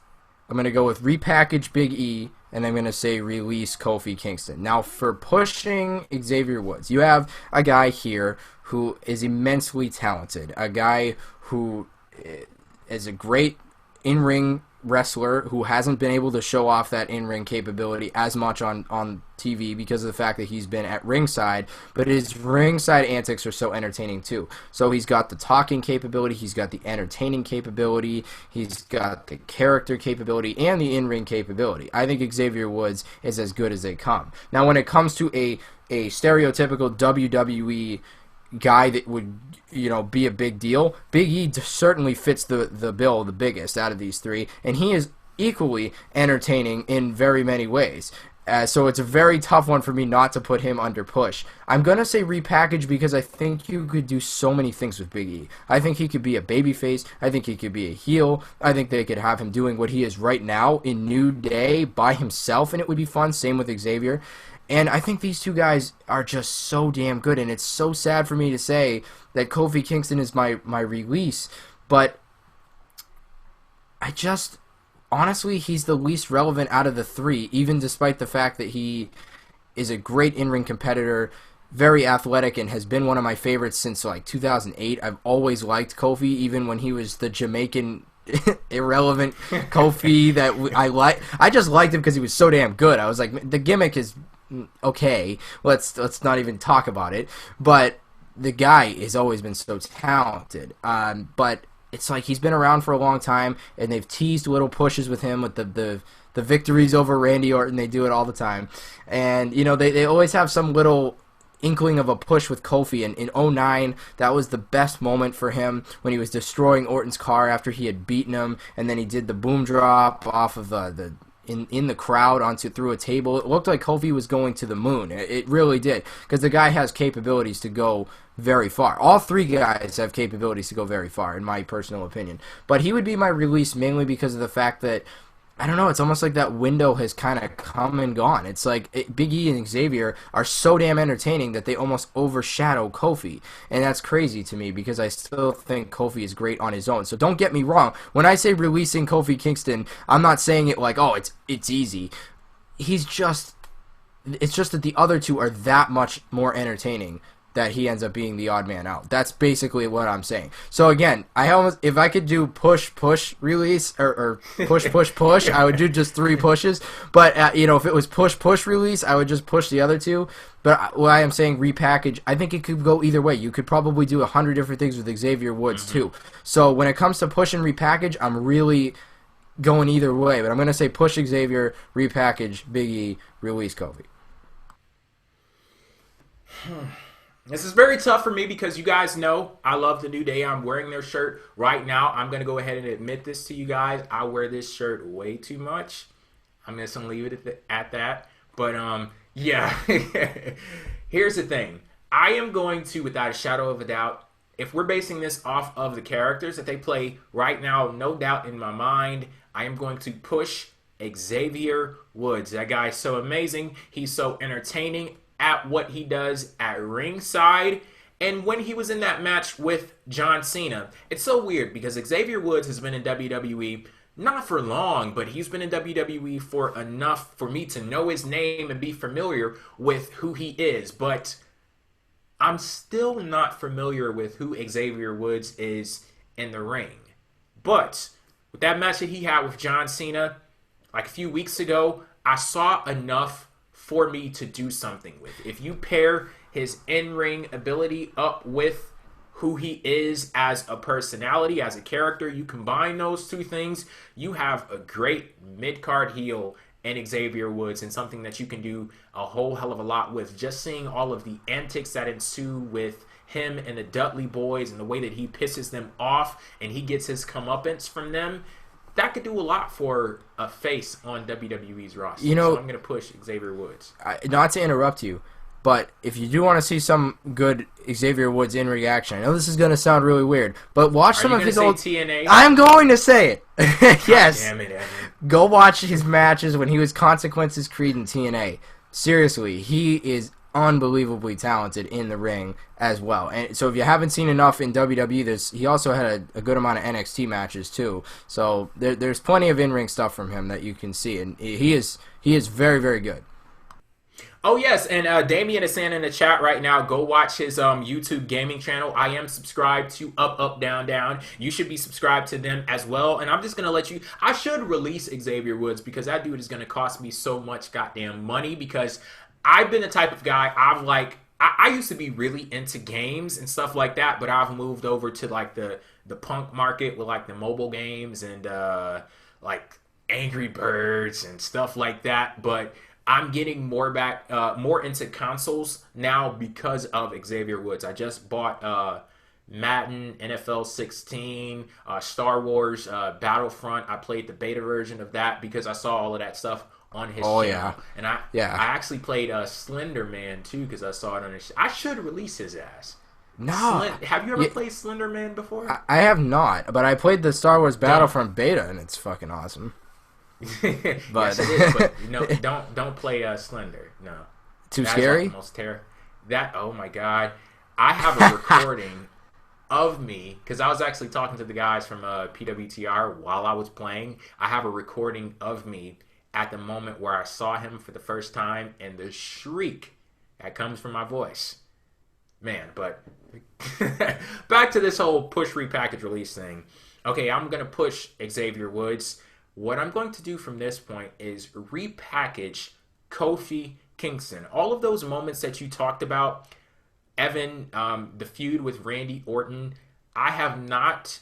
I'm gonna go with repackage Big E. And I'm going to say release Kofi Kingston. Now, for pushing Xavier Woods, you have a guy here who is immensely talented. A guy who is a great in-ring wrestler who hasn't been able to show off that in-ring capability as much on TV because of the fact that he's been at ringside, but his ringside antics are so entertaining too. So he's got the talking capability, he's got the entertaining capability, he's got the character capability, and the in-ring capability. I think Xavier Woods is as good as they come. Now, when it comes to a stereotypical WWE guy that would, be a big deal, Big E certainly fits the bill the biggest out of these three, and he is equally entertaining in very many ways. So it's a very tough one for me not to put him under push. I'm going to say repackage because I think you could do so many things with Big E. I think he could be a babyface. I think he could be a heel. I think they could have him doing what he is right now in New Day by himself, and it would be fun. Same with Xavier. And I think these two guys are just so damn good, and it's so sad for me to say that Kofi Kingston is my release, but honestly, he's the least relevant out of the three, even despite the fact that he is a great in-ring competitor, very athletic, and has been one of my favorites since like 2008. I've always liked Kofi, even when he was the Jamaican irrelevant Kofi that I like. I just liked him because he was so damn good. I was like, the gimmick is okay, let's not even talk about it, but the guy has always been so talented. But it's like he's been around for a long time, and they've teased little pushes with him with the victories over Randy Orton. They do it all the time, and they always have some little inkling of a push with Kofi, and in 2009 that was the best moment for him when he was destroying Orton's car after he had beaten him, and then he did the boom drop off of in the crowd through a table. It looked like Kofi was going to the moon. It really did, because the guy has capabilities to go very far. All three guys have capabilities to go very far, in my personal opinion. But he would be my release mainly because of the fact that, I don't know, it's almost like that window has kind of come and gone. It's like Big E and Xavier are so damn entertaining that they almost overshadow Kofi. And that's crazy to me because I still think Kofi is great on his own. So don't get me wrong. When I say releasing Kofi Kingston, I'm not saying it like, oh, it's easy. It's just that the other two are that much more entertaining that he ends up being the odd man out. That's basically what I'm saying. So again, if I could do push release or push, I would do just 3 pushes. But if it was push release, I would just push the other 2. But why I'm saying repackage, I think it could go either way. You could probably do 100 different things with Xavier Woods too. So when it comes to push and repackage, I'm really going either way. But I'm going to say push Xavier, repackage Big E, release Kofi. This is very tough for me because you guys know I love the New Day. I'm wearing their shirt right now. I'm going to go ahead and admit this to you guys. I wear this shirt way too much. I'm just going to leave it at that. But, yeah. Here's the thing. I am going to, without a shadow of a doubt, if we're basing this off of the characters that they play right now, no doubt in my mind, I am going to push Xavier Woods. That guy is so amazing. He's so entertaining at what he does at ringside. And when he was in that match with John Cena, it's so weird because Xavier Woods has been in WWE not for long, but he's been in WWE for enough for me to know his name and be familiar with who he is. But I'm still not familiar with who Xavier Woods is in the ring. But with that match that he had with John Cena like a few weeks ago, I saw enough for me to do something with. If you pair his in-ring ability up with who he is as a personality, as a character, you combine those 2 things, you have a great mid-card heel in Xavier Woods, and something that you can do a whole hell of a lot with. Just seeing all of the antics that ensue with him and the Dudley Boys and the way that he pisses them off and he gets his comeuppance from them, that could do a lot for a face on WWE's roster. So I'm going to push Xavier Woods. Not to interrupt you, but if you do want to see some good Xavier Woods in-ring action, I know this is going to sound really weird, but watch some of his old... TNA? I'm going to say it. Yes. God damn it, Evan. Go watch his matches when he was Consequences Creed in TNA. Seriously, he is unbelievably talented in the ring as well. And so if you haven't seen enough in WWE, he also had a good amount of NXT matches too. So there's plenty of in-ring stuff from him that you can see, and he is very, very good. Oh, yes, and Damian is saying in the chat right now, go watch his YouTube gaming channel. I am subscribed to Up, Up, Down, Down. You should be subscribed to them as well. And I'm just going to let you... I should release Xavier Woods because that dude is going to cost me so much goddamn money because I've been the type of guy, I used to be really into games and stuff like that, but I've moved over to like the punk market with like the mobile games and like Angry Birds and stuff like that. But I'm getting more into consoles now because of Xavier Woods. I just bought Madden, NFL 16, Star Wars, Battlefront. I played the beta version of that because I saw all of that stuff on his channel. Yeah. And I actually played Slender Man too because I saw it on his... I should release his ass. No. Have you ever played Slender Man before? I have not, but I played the Star Wars Battlefront beta and it's fucking awesome. But yes, it is, but no, don't play Slender. No. Too scary? Like almost oh my god. I have a recording of me because I was actually talking to the guys from PWTR while I was playing. I have a recording of me at the moment where I saw him for the first time and the shriek that comes from my voice. Man, but back to this whole push repackage release thing. Okay, I'm going to push Xavier Woods. What I'm going to do from this point is repackage Kofi Kingston. All of those moments that you talked about, Evan, the feud with Randy Orton, I have not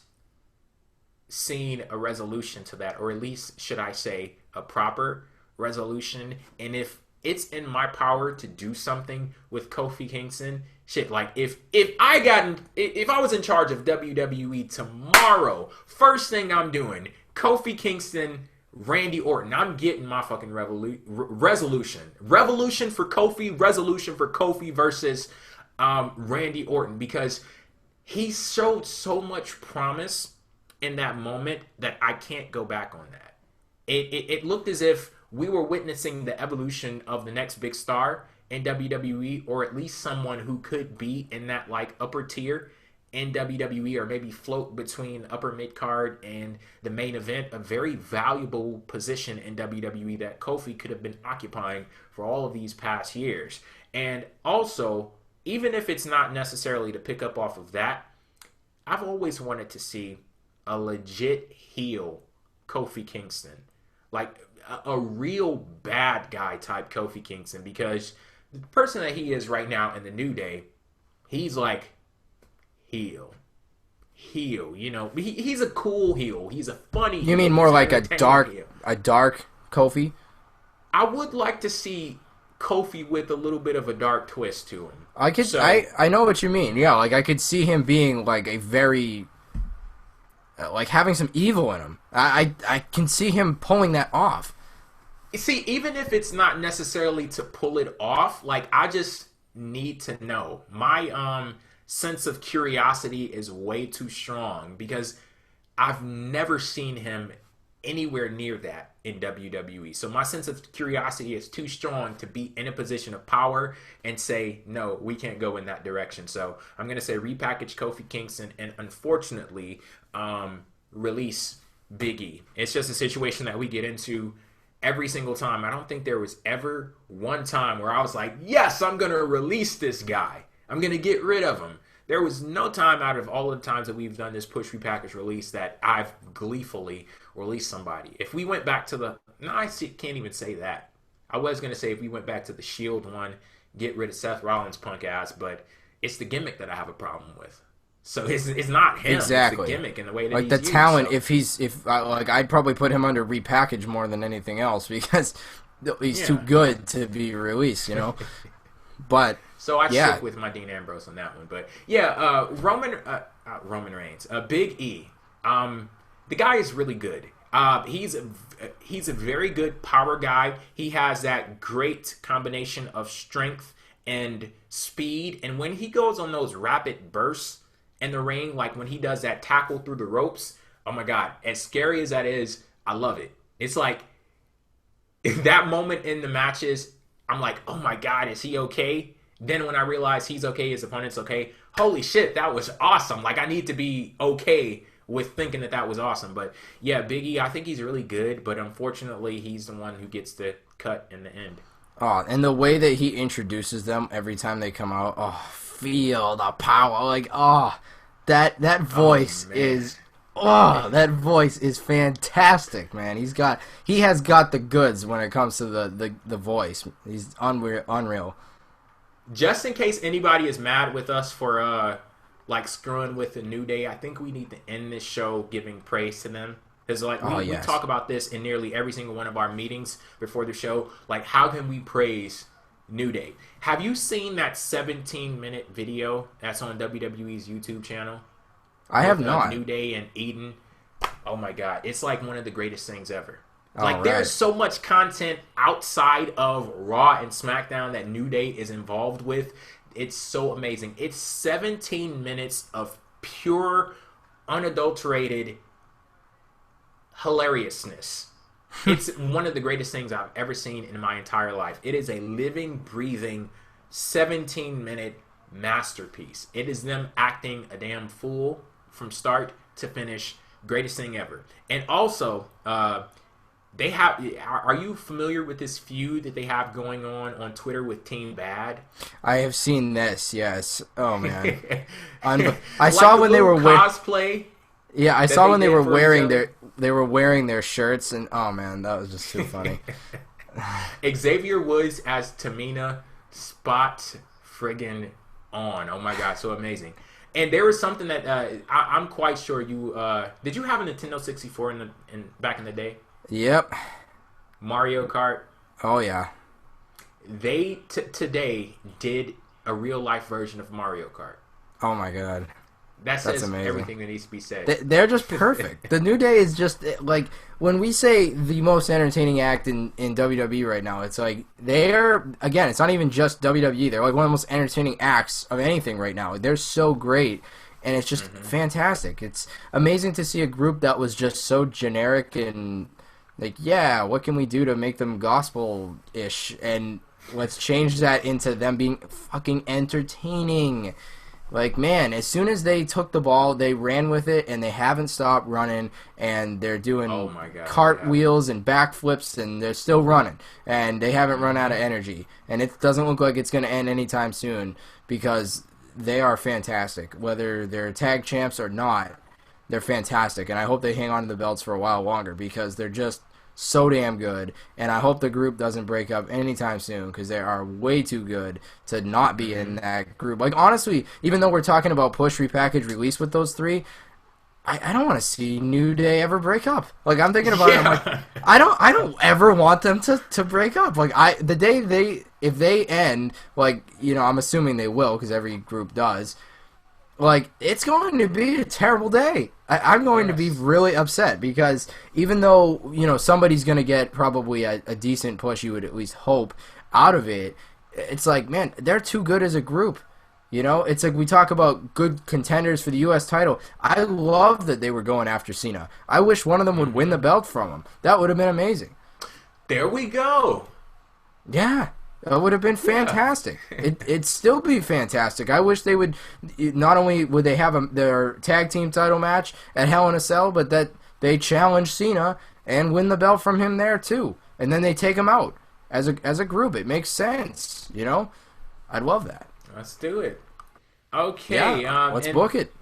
seen a resolution to that, or at least, should I say, a proper resolution. And if it's in my power to do something with Kofi Kingston, shit, like if I was in charge of WWE tomorrow, first thing I'm doing, Kofi Kingston, Randy Orton. I'm getting my fucking resolution. Revolution for Kofi, resolution for Kofi versus Randy Orton, because he showed so much promise in that moment that I can't go back on that. It looked as if we were witnessing the evolution of the next big star in WWE, or at least someone who could be in that like upper tier in WWE, or maybe float between upper mid-card and the main event, a very valuable position in WWE that Kofi could have been occupying for all of these past years. And also, even if it's not necessarily to pick up off of that, I've always wanted to see a legit heel Kofi Kingston. Like a real bad guy type Kofi Kingston, because the person that he is right now in the New Day, he's like heel, you know. He's a cool heel. He's a funny heel. You mean more like a dark Kofi? I would like to see Kofi with a little bit of a dark twist to him. I know what you mean. Yeah, like I could see him being like a very like having some evil in him. I can see him pulling that off. You see, even if it's not necessarily to pull it off, like I just need to know. My sense of curiosity is way too strong because I've never seen him anywhere near that in WWE. So my sense of curiosity is too strong to be in a position of power and say, no, we can't go in that direction. So I'm going to say repackage Kofi Kingston and unfortunately release Big E. It's just a situation that we get into every single time. I don't think there was ever one time where I was like, yes, I'm going to release this guy. I'm going to get rid of him. There was no time out of all of the times that we've done this push repackage release that I've gleefully released somebody. If we went back to the... No, can't even say that. I was going to say if we went back to the Shield one, get rid of Seth Rollins' punk ass, but it's the gimmick that I have a problem with. So it's not him. Exactly. It's the gimmick and the way that like he's the used, talent. So. Like I'd probably put him under repackage more than anything else because he's too good to be released, you know. But so I stick with my Dean Ambrose on that one. But yeah, Roman Reigns, Big E. The guy is really good. He's a very good power guy. He has that great combination of strength and speed. And when he goes on those rapid bursts in the ring, like when he does that tackle through the ropes, oh my God, as scary as that is, I love it. It's like that moment in the matches, I'm like, oh my God, is he okay? Then when I realize he's okay, his opponent's okay, holy shit, that was awesome. Like I need to be okay with thinking that was awesome. But yeah, Big E, I think he's really good, but unfortunately he's the one who gets the cut in the end. Oh, and the way that he introduces them every time they come out, feel the power. Like, that voice that voice is fantastic, man. He has got the goods when it comes to the voice. He's unreal. Just in case anybody is mad with us for like screwing with the New Day, I think we need to end this show giving praise to them. Because like we talk about this in nearly every single one of our meetings before the show. Like, how can we praise New Day? Have you seen that 17-minute video that's on WWE's YouTube channel? I have not. New Day and Eden. Oh my God, it's like one of the greatest things ever. Like there's so much content outside of Raw and SmackDown that New Day is involved with. It's so amazing. It's 17 minutes of pure, unadulterated hilariousness. It's one of the greatest things I've ever seen in my entire life. It is a living, breathing, 17-minute masterpiece. It is them acting a damn fool from start to finish. Greatest thing ever. And also, they have. Are you familiar with this feud that they have going on Twitter with Team Bad? I have seen this. Yes. Oh man. I saw when they were cosplay. Yeah, I saw when they were wearing their shirts, and oh man, that was just too funny. Xavier Woods as Tamina, spot friggin' on. Oh my God, so amazing. And there was something that I'm quite sure you did. You have a Nintendo 64 in back in the day? Yep. Mario Kart. Oh yeah. They today did a real life version of Mario Kart. Oh my God. That says everything that needs to be said. They're just perfect. The New Day is just like, when we say the most entertaining act in WWE right now, it's like they're, again, it's not even just WWE. They're like one of the most entertaining acts of anything right now. They're so great, and it's just fantastic. It's amazing to see a group that was just so generic and like, yeah, what can we do to make them gospel-ish? And let's change that into them being fucking entertaining. Like, man, as soon as they took the ball, they ran with it, and they haven't stopped running, and they're doing cartwheels and backflips, and they're still running, and they haven't run out of energy. And it doesn't look like it's going to end anytime soon because they are fantastic. Whether they're tag champs or not, they're fantastic, and I hope they hang on to the belts for a while longer because they're just so damn good, and I hope the group doesn't break up anytime soon because they are way too good to not be in that group. Like, honestly, even though we're talking about push, repackage, release with those three, I don't want to see New Day ever break up. Like, I'm thinking about it, I'm like, I don't ever want them to break up. Like, the day if they end, like, you know, I'm assuming they will because every group does. Like, it's going to be a terrible day. I'm going to be really upset because even though, you know, somebody's going to get probably a decent push, you would at least hope, out of it, it's like, man, they're too good as a group. You know, it's like we talk about good contenders for the U.S. title. I love that they were going after Cena. I wish one of them would win the belt from him. That would have been amazing. There we go. Yeah. It would have been fantastic. It'd still be fantastic. I wish they would, not only would they have their tag team title match at Hell in a Cell, but that they challenge Cena and win the belt from him there too. And then they take him out as a group. It makes sense, you know? I'd love that. Let's do it. Okay. Yeah, let's book it.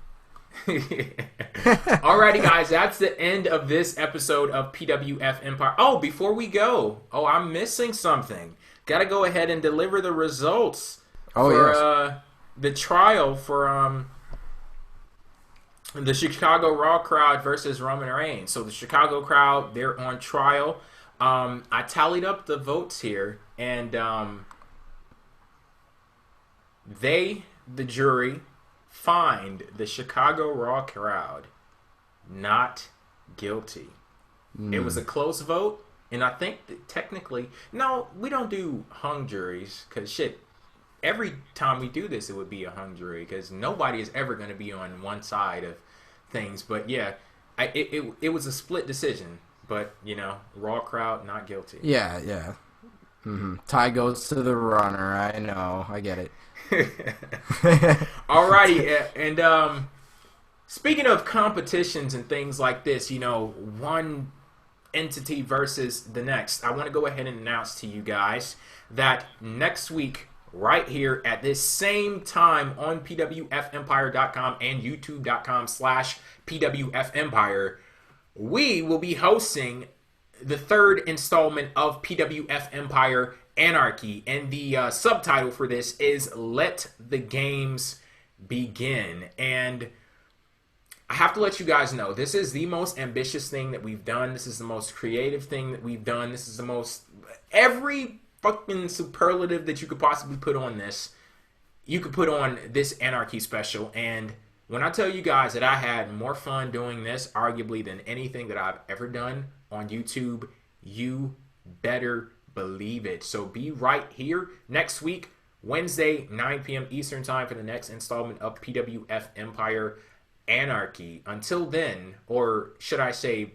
Alrighty, guys, that's the end of this episode of PWF Empire. Oh, before we go, I'm missing something. Got to go ahead and deliver the results for the trial for the Chicago Raw crowd versus Roman Reigns. So the Chicago crowd, they're on trial. I tallied up the votes here, and the jury, find the Chicago Raw crowd not guilty. It was a close vote. And I think that technically, no, we don't do hung juries because shit, every time we do this, it would be a hung jury because nobody is ever going to be on one side of things. But yeah, it was a split decision. But, you know, Raw crowd, not guilty. Yeah. Mm-hmm. Tie goes to the runner. I know. I get it. Alrighty. And speaking of competitions and things like this, you know, one entity versus the next, I want to go ahead and announce to you guys that next week, right here at this same time on PWFempire.com and YouTube.com/PWFempire, we will be hosting the third installment of PWF Empire Anarchy, and the subtitle for this is Let the Games Begin. And I have to let you guys know, this is the most ambitious thing that we've done. This is the most creative thing that we've done. This is the most, every fucking superlative that you could possibly put on this, you could put on this Anarchy special. And when I tell you guys that I had more fun doing this, arguably, than anything that I've ever done on YouTube, you better believe it. So be right here next week, Wednesday, 9 p.m. Eastern Time, for the next installment of PWF Empire Anarchy. Until then, or should I say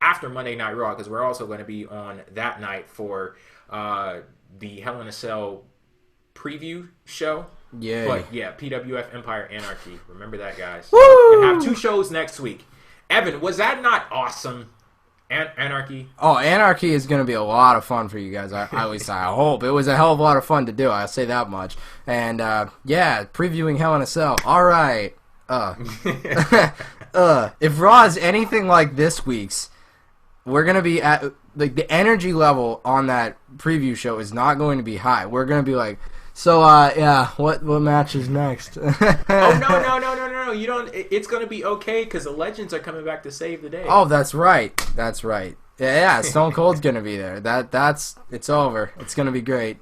after Monday Night Raw, because we're also going to be on that night for the Hell in a Cell preview show. Yeah. But yeah, PWF Empire Anarchy. Remember that, guys. Woo! And have 2 shows next week. Evan, was that not awesome? Anarchy. Oh, Anarchy is going to be a lot of fun for you guys. At least I hope. It was a hell of a lot of fun to do. I'll say that much. And yeah, previewing Hell in a Cell. All right. If Raw is anything like this week's, we're going to be at, like, the energy level on that preview show is not going to be high. We're going to be like, so, yeah, what match is next? Oh, no. You don't, it's going to be okay because the Legends are coming back to save the day. Oh, that's right. Yeah, Stone Cold's going to be there. It's over. It's going to be great.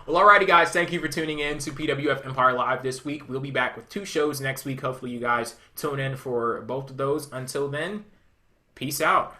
Well, alrighty, guys. Thank you for tuning in to PWF Empire Live this week. We'll be back with 2 shows next week. Hopefully you guys tune in for both of those. Until then, peace out.